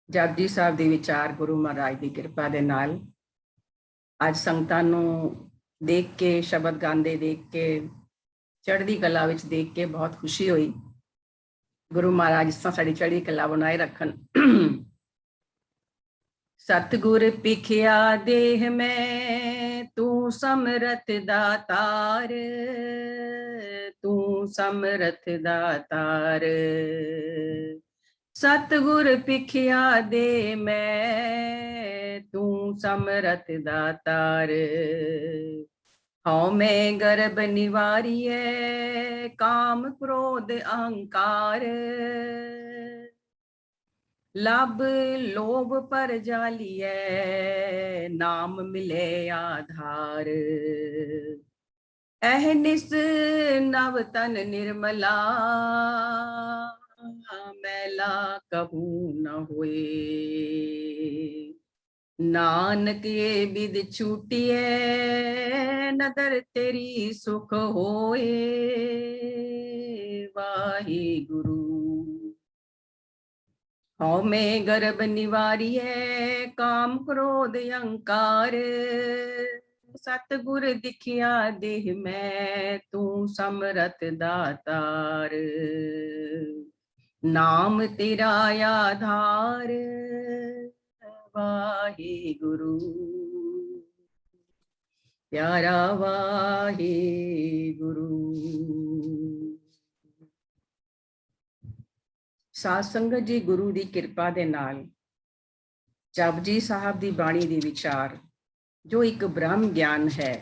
ਜਪਜੀ ਸਾਹਿਬ ਦੇ ਵਿਚਾਰ ਗੁਰੂ ਮਹਾਰਾਜ ਦੀ ਕਿਰਪਾ ਦੇ ਨਾਲ ਅੱਜ ਸੰਗਤਾਂ ਨੂੰ ਦੇਖ ਕੇ, ਸ਼ਬਦ ਗਾਉਂਦੇ ਦੇਖ ਕੇ, ਚੜ੍ਹਦੀ ਕਲਾ ਵਿੱਚ ਦੇਖ ਕੇ ਬਹੁਤ ਖੁਸ਼ੀ ਹੋਈ। ਗੁਰੂ ਮਹਾਰਾਜ ਇਸ ਤਰ੍ਹਾਂ ਸਾਡੀ ਚੜ੍ਹਦੀ ਕਲਾ ਬਣਾਏ ਰੱਖਣ। ਸਤਿਗੁਰ ਪਿਖਿਆ ਦੇਹ ਮੈਂ, ਤੂੰ ਸਮਰਥ ਦਾਤਾਰ, ਤੂੰ ਸਮਰਥ ਦਾਤਾਰ। ਸਤਿਗੁਰ ਪਿਖਿਆ ਦੇ ਮੈਂ, ਤੂੰ ਸਮਰਥ ਦਾਤਾਰ। ਹਉ ਮੈਂ ਗਰਭ ਨਿਵਾਰੀਐ, ਕਾਮ ਕ੍ਰੋਧ ਅਹੰਕਾਰ। ਲਬ ਲੋਭ ਪਰ ਜਾਲੀਐ, ਨਾਮ ਮਿਲੇ ਆਧਾਰ। ਅਹਨਿਸ ਨਵ ਤਨ ਨਿਰਮਲਾ, ਮੈਲਾ ਕਹੂ ਨ ਹੋਏ। ਨਾਨਕ ਇਹ ਬਿਦ ਛੂਟੀਐ, ਨਦਰ ਤੇਰੀ ਸੁਖ ਹੋਏ। ਵਾਹਿਗੁਰੂ। ਹਉ ਮੈਂ ਗਰਭ ਨਿਵਾਰੀਐ, ਕਾਮ ਕ੍ਰੋਧ ਅਹੰਕਾਰ। ਸਤਿਗੁਰ ਦਿਖਿਆ ਦੇਹ ਮੈਂ, ਤੂੰ ਸਮਰਥ ਦਾਤਾਰ। ਨਾਮ ਤੇਰਾ ਆਧਾਰ। ਵਾਹਿਗੁਰੂ ਪਿਆਰਾ ਵਾਹਿਗੁਰੂ। ਸਾਧ ਸੰਗਤ ਜੀ, ਗੁਰੂ ਦੀ ਕਿਰਪਾ ਦੇ ਨਾਲ ਜਪਜੀ ਸਾਹਿਬ ਦੀ ਬਾਣੀ ਦੇ ਵਿਚਾਰ, ਜੋ ਇੱਕ ਬ੍ਰਹਮ ਗਿਆਨ ਹੈ,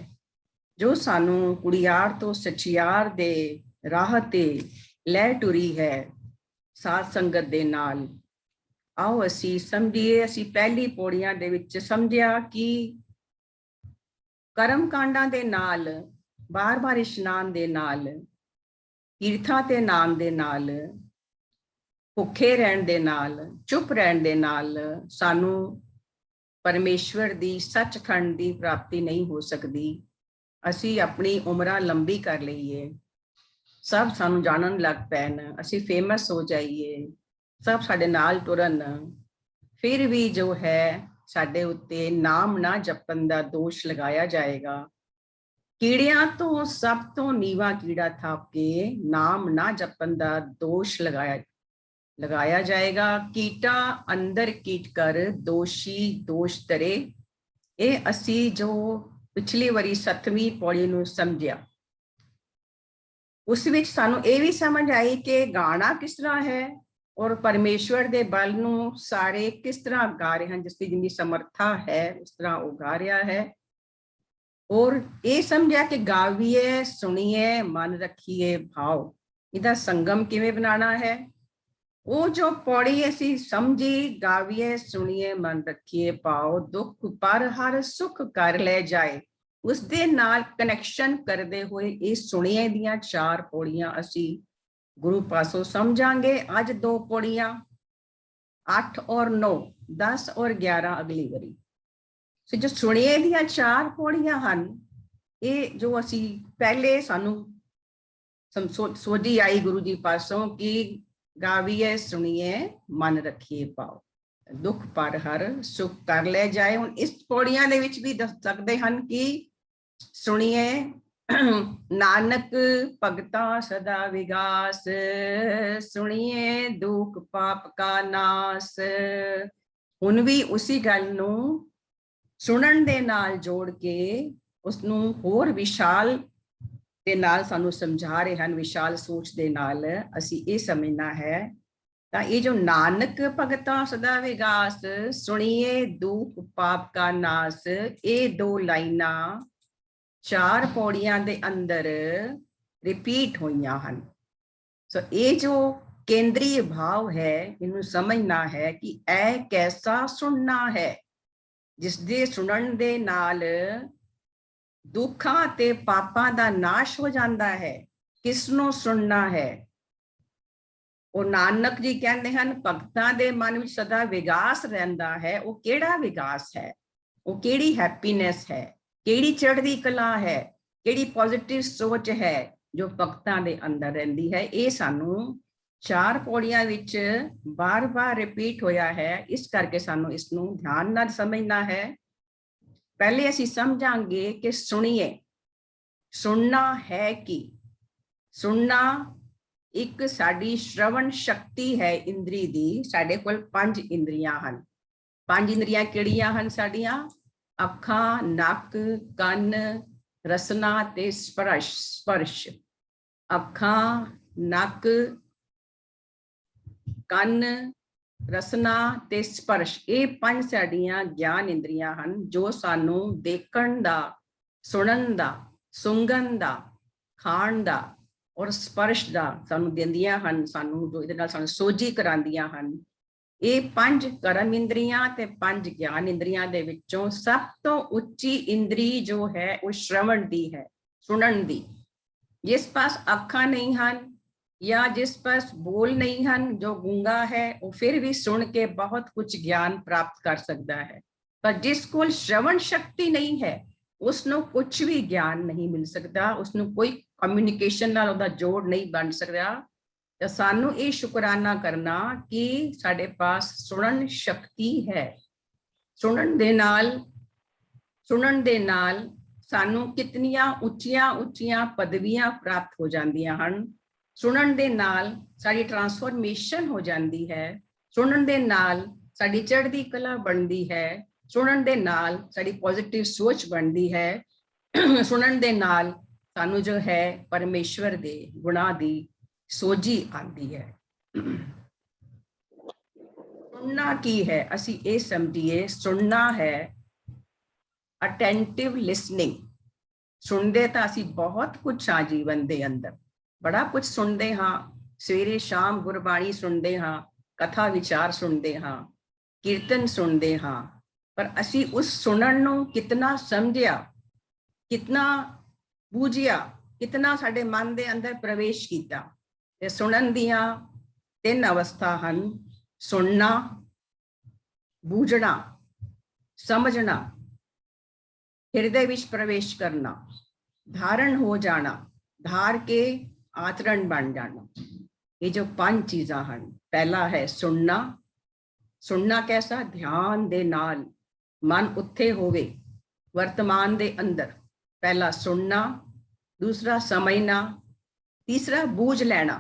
ਜੋ ਸਾਨੂੰ ਕੁੜੀਆਰ ਤੋਂ ਸਚਿਆਰ ਦੇ ਰਾਹ ਤੇ ਲੈ ਟੁਰੀ ਹੈ, ਸਾਧ ਸੰਗਤ ਦੇ ਨਾਲ ਆਓ ਅਸੀਂ ਸਮਝੀਏ। ਅਸੀਂ ਪਹਿਲੀ ਪੌੜੀਆਂ ਦੇ ਵਿੱਚ ਸਮਝਿਆ ਕਿ ਕਰਮ ਕਾਂਡਾਂ ਦੇ ਨਾਲ, ਬਾਰ-ਬਾਰ ਇਸ਼ਨਾਨ ਦੇ ਨਾਲ, ਕੀਰਤਾਂ ਤੇ ਨਾਮ ਦੇ ਨਾਲ, ਭੁੱਖੇ ਰਹਿਣ ਦੇ ਨਾਲ, ਚੁੱਪ ਰਹਿਣ ਦੇ ਨਾਲ ਸਾਨੂੰ ਪਰਮੇਸ਼ਵਰ ਦੀ ਸੱਚਖੰਡ ਦੀ ਪ੍ਰਾਪਤੀ ਨਹੀਂ ਹੋ ਸਕਦੀ। ਅਸੀਂ ਆਪਣੀ ਉਮਰਾਂ ਲੰਬੀ ਕਰ ਲਈਏ, ਸਭ ਸਾਨੂੰ ਜਾਣਨ ਲੱਗ ਪੈਣ, ਅਸੀਂ ਫੇਮਸ ਹੋ ਜਾਈਏ, ਸਭ ਸਾਡੇ ਨਾਲ ਤੁਰਨ, ਫਿਰ ਵੀ ਜੋ ਹੈ ਸਾਡੇ ਉੱਤੇ ਨਾਮ ਨਾ ਜਪਣ ਦਾ ਦੋਸ਼ ਲਗਾਇਆ ਜਾਏਗਾ। ਕੀੜਿਆਂ ਤੋਂ ਸਭ ਤੋਂ ਨੀਵਾਂ ਕੀੜਾ ਥਾਪ ਕੇ ਨਾਮ ਨਾ ਜਪਣ ਦਾ ਦੋਸ਼ ਲਗਾਇਆ ਜਾਏਗਾ। ਕੀਟਾ ਅੰਦਰ ਕੀਟ ਕਰ, ਦੋਸ਼ੀ ਦੋਸ਼ ਤਰੇ। ਇਹ ਅਸੀਂ ਜੋ ਪਿਛਲੀ ਵਾਰੀ 7ਵੀਂ ਪੌੜੀ ਨੂੰ ਸਮਝਿਆ, ਉਸ ਵਿੱਚ ਸਾਨੂੰ ਇਹ ਵੀ ਸਮਝ ਆਈ ਕਿ ਗਾਣਾ ਕਿਸ ਤਰ੍ਹਾਂ ਹੈ ਔਰ ਪਰਮੇਸ਼ਵਰ ਦੇ ਬਲ ਨੂੰ ਸਾਰੇ ਕਿਸ ਤਰ੍ਹਾਂ ਗਾ ਰਹੇ ਹਨ। ਜਿਸ ਦੀ ਜਿੰਨੀ ਸਮਰੱਥਾ ਹੈ ਉਸ ਤਰ੍ਹਾਂ ਉਹ ਗਾ ਰਿਹਾ ਹੈ। ਔਰ ਇਹ ਸਮਝਿਆ ਕਿ ਗਾਵੀਏ, ਸੁਣੀਏ, ਮਨ ਰੱਖੀਏ ਭਾਵ। ਇਹਦਾ ਸੰਗਮ ਕਿਵੇਂ ਬਣਾਉਣਾ ਹੈ, ਉਹ ਜੋ ਪੌੜੀ ਅਸੀਂ ਸਮਝੀ, ਗਾਵੀਏ, ਸੁਣੀਏ, ਮਨ ਰੱਖੀਏ ਭਾਵ, ਦੁੱਖ ਪਰ ਹਰ ਸੁਖ ਕਰ ਲੈ ਜਾਏ, ਉਸ ਦੇ ਨਾਲ ਕਨੈਕਸ਼ਨ ਕਰਦੇ ਹੋਏ ਇਹ ਸੁਣੀਏ ਦੀਆਂ 4 ਪੌੜੀਆਂ ਅਸੀਂ ਗੁਰੂ ਪਾਸੋਂ ਸਮਝਾਂਗੇ। ਅੱਜ 2 ਪੌੜੀਆਂ 8 ਔਰ 9, 10 ਔਰ 11 ਅਗਲੀ ਵਾਰੀ। ਸੋ ਜੋ ਸੁਣੀਏ ਦੀਆਂ 4 ਪੌੜੀਆਂ ਹਨ, ਇਹ ਜੋ ਅਸੀਂ ਪਹਿਲੇ ਸਾਨੂੰ ਸੋਝੀ ਆਈ ਗੁਰੂ ਜੀ ਪਾਸੋਂ ਕਿ ਗਾਵੀਏ, ਸੁਣੀਏ, ਮਨ ਰੱਖੀਏ ਭਾਵ, ਦੁੱਖ ਪਰ ਹਰ ਸੁਖ ਕਰ ਲੈ ਜਾਏ। ਹੁਣ ਇਸ ਪੌੜੀਆਂ ਦੇ ਵਿੱਚ ਵੀ ਦੱਸ ਸਕਦੇ ਹਨ ਕਿ ਸੁਣੀਏ ਨਾਨਕ ਭਗਤਾ ਸਦਾ ਵਿਗਾਸ, ਸੁਣੀਏ ਦੁਖ ਪਾਪ ਕਾ ਨਾਸ। ਹੁਣ ਵੀ ਉਸੇ ਗੱਲ ਨੂੰ ਸੁਣਨ ਦੇ ਨਾਲ ਜੋੜ ਕੇ ਉਸਨੂੰ ਹੋਰ ਵਿਸ਼ਾਲ ਦੇ ਨਾਲ ਸਾਨੂੰ ਸਮਝਾ ਰਹੇ ਹਨ। ਵਿਸ਼ਾਲ ਸੋਚ ਦੇ ਨਾਲ ਅਸੀਂ ਇਹ ਸਮਝਣਾ ਹੈ। ਤਾਂ ਇਹ ਜੋ ਨਾਨਕ ਭਗਤਾ ਸਦਾ ਵਿਗਾਸ, ਸੁਣੀਏ ਦੁਖ ਪਾਪ ਕਾ ਨਾਸ, ਇਹ 2 ਲਾਈਨਾਂ 4 ਪੌੜੀਆਂ ਦੇ ਅੰਦਰ ਰਿਪੀਟ ਹੋਈਆਂ ਹਨ। ਸੋ ਇਹ ਜੋ ਕੇਂਦਰੀ ਭਾਵ ਹੈ, ਇਹਨੂੰ ਸਮਝਣਾ ਹੈ ਕਿ ਇਹ ਕੈਸਾ ਸੁਣਨਾ ਹੈ, ਜਿਸ ਦੇ ਸੁਣਨ ਦੇ ਨਾਲ ਦੁੱਖਾਂ ਤੇ ਪਾਪਾਂ ਦਾ ਨਾਸ਼ ਹੋ ਜਾਂਦਾ ਹੈ। ਕਿਸ ਨੂੰ ਸੁਣਨਾ ਹੈ? ਉਹ ਨਾਨਕ ਜੀ ਕਹਿੰਦੇ ਹਨ, ਭਗਤਾਂ ਦੇ ਮਨ ਵਿੱਚ ਸਦਾ ਵਿਗਾਸ ਰਹਿੰਦਾ ਹੈ। ਉਹ ਕਿਹੜਾ ਵਿਗਾਸ ਹੈ? ਉਹ ਕਿਹੜੀ ਹੈਪੀਨੈਸ ਹੈ? ਕਿਹੜੀ ਚੜ੍ਹਦੀ ਕਲਾ ਹੈ? ਕਿਹੜੀ ਪੋਜ਼ਿਟਿਵ ਸੋਚ ਹੈ ਜੋ ਭਗਤਾਂ ਦੇ ਅੰਦਰ ਰਹਿੰਦੀ ਹੈ? ਇਹ ਸਾਨੂੰ 4 ਪੌੜੀਆਂ ਵਿੱਚ ਬਾਰ-ਬਾਰ ਰਿਪੀਟ ਹੋਇਆ ਹੈ, ਇਸ ਕਰਕੇ ਸਾਨੂੰ ਇਸ ਨੂੰ ਧਿਆਨ ਨਾਲ ਸਮਝਣਾ ਹੈ। ਪਹਿਲੇ ਅਸੀਂ ਸਮਝਾਂਗੇ ਕਿ ਸੁਣੀਏ। ਸੁਣਨਾ ਹੈ ਕੀ? ਸੁਣਨਾ ਇੱਕ ਸਾਡੀ ਸ਼ਰਵਣ ਸ਼ਕਤੀ ਹੈ ਇੰਦਰੀ ਦੀ। ਸਾਡੇ ਕੋਲ 5 ਇੰਦਰੀਆਂ ਹਨ। 5 ਇੰਦਰੀਆਂ ਕਿਹੜੀਆਂ ਹਨ ਸਾਡੀਆਂ? ਅੱਖਾਂ, ਨੱਕ, ਕੰਨ, ਰਸਨਾ ਤੇ ਸਪਰਸ਼। ਅੱਖਾਂ, ਨੱਕ, ਕੰਨ, ਰਸਨਾ ਤੇ ਸਪਰਸ਼, ਇਹ 5 ਸਾਡੀਆਂ ਗਿਆਨ ਇੰਦਰੀਆਂ ਹਨ ਜੋ ਸਾਨੂੰ ਦੇਖਣ ਦਾ, ਸੁਣਨ ਦਾ, ਸੁੰਘਣ ਦਾ, ਖਾਣ ਦਾ ਔਰ ਸਪਰਸ਼ ਦਾ ਸਾਨੂੰ ਦਿੰਦੀਆਂ ਹਨ, ਸਾਨੂੰ ਜੋ ਇਹਦੇ ਨਾਲ ਸਾਨੂੰ ਸੋਝੀ ਕਰਾਉਂਦੀਆਂ ਹਨ। ਇਹ 5 ਕਰਮ ਇੰਦਰੀਆਂ ਤੇ 5 ਗਿਆਨ ਇੰਦਰੀਆਂ ਦੇ ਵਿੱਚੋਂ ਸਭ ਤੋਂ ਉੱਚੀ ਇੰਦਰੀ ਜੋ ਹੈ ਉਹ ਸ਼ਰਵਣ ਦੀ ਹੈ, ਸੁਣਨ ਦੀ। ਜਿਸ ਪਾਸ ਅੱਖਾਂ ਨਹੀਂ ਹਨ ਜਾਂ ਜਿਸ ਪਾਸ ਬੋਲ ਨਹੀਂ ਹਨ, ਜੋ ਗੂੰਗਾ ਹੈ, ਉਹ ਫਿਰ ਵੀ ਸੁਣ ਕੇ ਬਹੁਤ ਕੁਝ ਗਿਆਨ ਪ੍ਰਾਪਤ ਕਰ ਸਕਦਾ ਹੈ। ਪਰ ਜਿਸ ਕੋਲ ਸ਼ਰਵਣ ਸ਼ਕਤੀ ਨਹੀਂ ਹੈ, ਉਸ ਨੂੰ ਕੁਝ ਵੀ ਗਿਆਨ ਨਹੀਂ ਮਿਲ ਸਕਦਾ, ਉਸ ਨੂੰ ਕੋਈ ਕਮਿਊਨੀਕੇਸ਼ਨ ਨਾਲ ਉਹਦਾ ਜੋੜ ਨਹੀਂ ਬਣ ਸਕਦਾ। ਤਾਂ ਸਾਨੂੰ ਇਹ ਸ਼ੁਕਰਾਨਾ ਕਰਨਾ ਕਿ ਸਾਡੇ ਪਾਸ ਸੁਣਨ ਸ਼ਕਤੀ ਹੈ। ਸੁਣਨ ਦੇ ਨਾਲ ਸਾਨੂੰ ਕਿਤਨੀਆਂ ਉੱਚੀਆਂ ਪਦਵੀਆਂ ਪ੍ਰਾਪਤ ਹੋ ਜਾਂਦੀਆਂ ਹਨ। ਸੁਣਨ ਦੇ ਨਾਲ ਸਾਡੀ ਟਰਾਂਸਫੋਰਮੇਸ਼ਨ ਹੋ ਜਾਂਦੀ ਹੈ। ਸੁਣਨ ਦੇ ਨਾਲ ਸਾਡੀ ਚੜ੍ਹਦੀ ਕਲਾ ਬਣਦੀ ਹੈ। ਸੁਣਨ ਦੇ ਨਾਲ ਸਾਡੀ ਪੋਜ਼ਿਟਿਵ ਸੋਚ ਬਣਦੀ ਹੈ। ਸੁਣਨ ਦੇ ਨਾਲ ਸਾਨੂੰ ਜੋ ਹੈ ਪਰਮੇਸ਼ਵਰ ਦੇ ਗੁਣਾਂ ਦੀ ਸੋਝੀ ਆਉਂਦੀ ਹੈ। ਸੁਣਨਾ ਕੀ ਹੈ? ਅਸੀਂ ਇਹ ਸਮਝੀਏ, ਸੁਣਨਾ ਹੈ ਅਟੈਂਟਿਵ ਲਿਸਨਿੰਗ। ਸੁਣਦੇ ਤਾਂ ਅਸੀਂ ਬਹੁਤ ਕੁਝ ਆ ਜੀਵਨ ਦੇ ਅੰਦਰ, ਬੜਾ ਕੁਝ ਸੁਣਦੇ ਹਾਂ। ਸਵੇਰੇ ਸ਼ਾਮ ਗੁਰਬਾਣੀ ਸੁਣਦੇ ਹਾਂ, ਕਥਾ ਵਿਚਾਰ ਸੁਣਦੇ ਹਾਂ, ਕੀਰਤਨ ਸੁਣਦੇ ਹਾਂ, ਪਰ ਅਸੀਂ ਉਸ ਸੁਣਨ ਨੂੰ ਕਿਤਨਾ ਸਮਝਿਆ, ਕਿਤਨਾ ਬੂਝਿਆ, ਕਿਤਨਾ ਸਾਡੇ ਮਨ ਦੇ ਅੰਦਰ ਪ੍ਰਵੇਸ਼ ਕੀਤਾ। ਤੇ ਸੁਣਨ ਦੀਆਂ 3 ਅਵਸਥਾ ਹਨ: ਸੁਣਨਾ, ਬੂਝਣਾ, ਸਮਝਣਾ, ਹਿਰਦੇ ਵਿੱਚ ਪ੍ਰਵੇਸ਼ ਕਰਨਾ, ਧਾਰਨ ਹੋ ਜਾਣਾ, ਧਾਰ ਕੇ ਆਚਰਣ ਬਣ ਜਾਣਾ। ਇਹ ਜੋ 5 ਚੀਜ਼ਾਂ ਹਨ। ਪਹਿਲਾ ਹੈ ਸੁਣਨਾ। ਸੁਣਨਾ ਕੈਸਾ? ਧਿਆਨ ਦੇ ਨਾਲ ਮਨ ਉੱਥੇ ਹੋਵੇ ਵਰਤਮਾਨ ਦੇ ਅੰਦਰ। ਪਹਿਲਾ ਸੁਣਨਾ, ਦੂਸਰਾ ਸਮਝਣਾ, ਤੀਸਰਾ ਬੂਝ ਲੈਣਾ,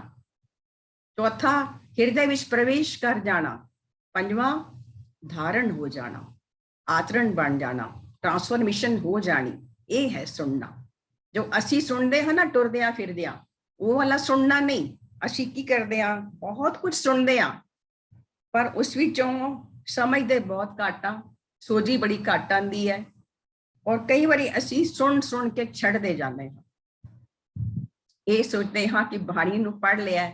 ਚੌਥਾ ਹਿਰਦੇ ਵਿੱਚ ਪ੍ਰਵੇਸ਼ ਕਰ ਜਾਣਾ, ਪੰਜਵਾਂ ਧਾਰਨ ਹੋ ਜਾਣਾ, ਆਚਰਣ ਬਣ ਜਾਣਾ, ਟਰਾਂਸਫੋਰਮੇਸ਼ਨ ਹੋ ਜਾਣੀ। ਇਹ ਹੈ ਸੁਣਨਾ। ਜੋ ਅਸੀਂ ਸੁਣਦੇ ਹਾਂ ਨਾ ਟੁਰਦਿਆਂ ਫਿਰਦਿਆਂ, ਉਹ ਵਾਲਾ ਸੁਣਨਾ ਨਹੀਂ। ਅਸੀਂ ਕੀ ਕਰਦੇ ਹਾਂ? ਬਹੁਤ ਕੁਝ ਸੁਣਦੇ ਹਾਂ, ਪਰ ਉਸ ਵਿੱਚੋਂ ਸਮਝਦੇ ਬਹੁਤ ਘੱਟ ਆ, ਸੋਝੀ ਬੜੀ ਘੱਟ ਆਉਂਦੀ ਹੈ। ਔਰ ਕਈ ਵਾਰੀ ਅਸੀਂ ਸੁਣ ਕੇ ਛੱਡਦੇ ਜਾਂਦੇ ਹਾਂ। ਇਹ ਸੋਚਦੇ ਹਾਂ ਕਿ ਬਾਣੀ ਨੂੰ ਪੜ੍ਹ ਲਿਆ,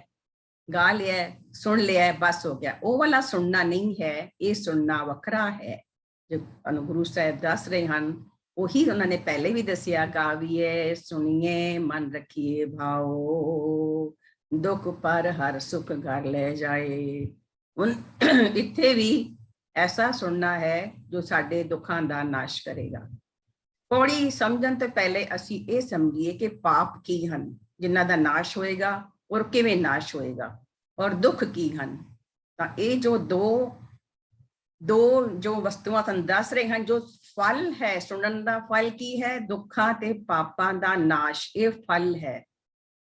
ਗਾ ਲਿਆ, ਸੁਣ ਲਿਆ, ਬਸ ਹੋ ਗਿਆ। ਉਹ ਵਾਲਾ ਸੁਣਨਾ ਨਹੀਂ ਹੈ। ਇਹ ਸੁਣਨਾ ਵੱਖਰਾ ਹੈ ਜੋ ਗੁਰੂ ਸਾਹਿਬ ਦੱਸ ਰਹੇ ਹਨ। ਉਹੀ ਉਹਨਾਂ ਨੇ ਪਹਿਲੇ ਵੀ ਦੱਸਿਆ, ਗਾਵੀਏ ਸੁਣੀਏ ਮਨ ਰੱਖੀਏ ਭਾਓ, ਦੁੱਖ ਪਰ ਹਰ ਸੁਖ ਘਰ ਲੈ ਜਾਏ। ਹੁਣ ਇੱਥੇ ਵੀ ਐਸਾ ਸੁਣਨਾ ਹੈ ਜੋ ਸਾਡੇ ਦੁੱਖਾਂ ਦਾ ਨਾਸ਼ ਕਰੇਗਾ। ਪੌੜੀ ਸਮਝਣ ਤੋਂ ਪਹਿਲੇ ਅਸੀਂ ਇਹ ਸਮਝੀਏ ਕਿ ਪਾਪ ਕੀ ਹਨ ਜਿਨ੍ਹਾਂ ਦਾ ਨਾਸ਼ ਹੋਏਗਾ ਔਰ ਕਿਵੇਂ ਨਾਸ਼ ਹੋਏਗਾ, ਔਰ ਦੁੱਖ ਕੀ ਹਨ। ਤਾਂ ਇਹ ਜੋ ਦੋ ਜੋ ਵਸਤੂਆਂ ਤੁਹਾਨੂੰ ਦੱਸ ਰਹੇ ਹਨ, ਜੋ ਫਲ ਹੈ ਸੁਣਨ ਦਾ, ਫਲ ਕੀ ਹੈ? ਦੁੱਖਾਂ ਤੇ ਪਾਪਾਂ ਦਾ ਨਾਸ਼। ਇਹ ਫਲ ਹੈ।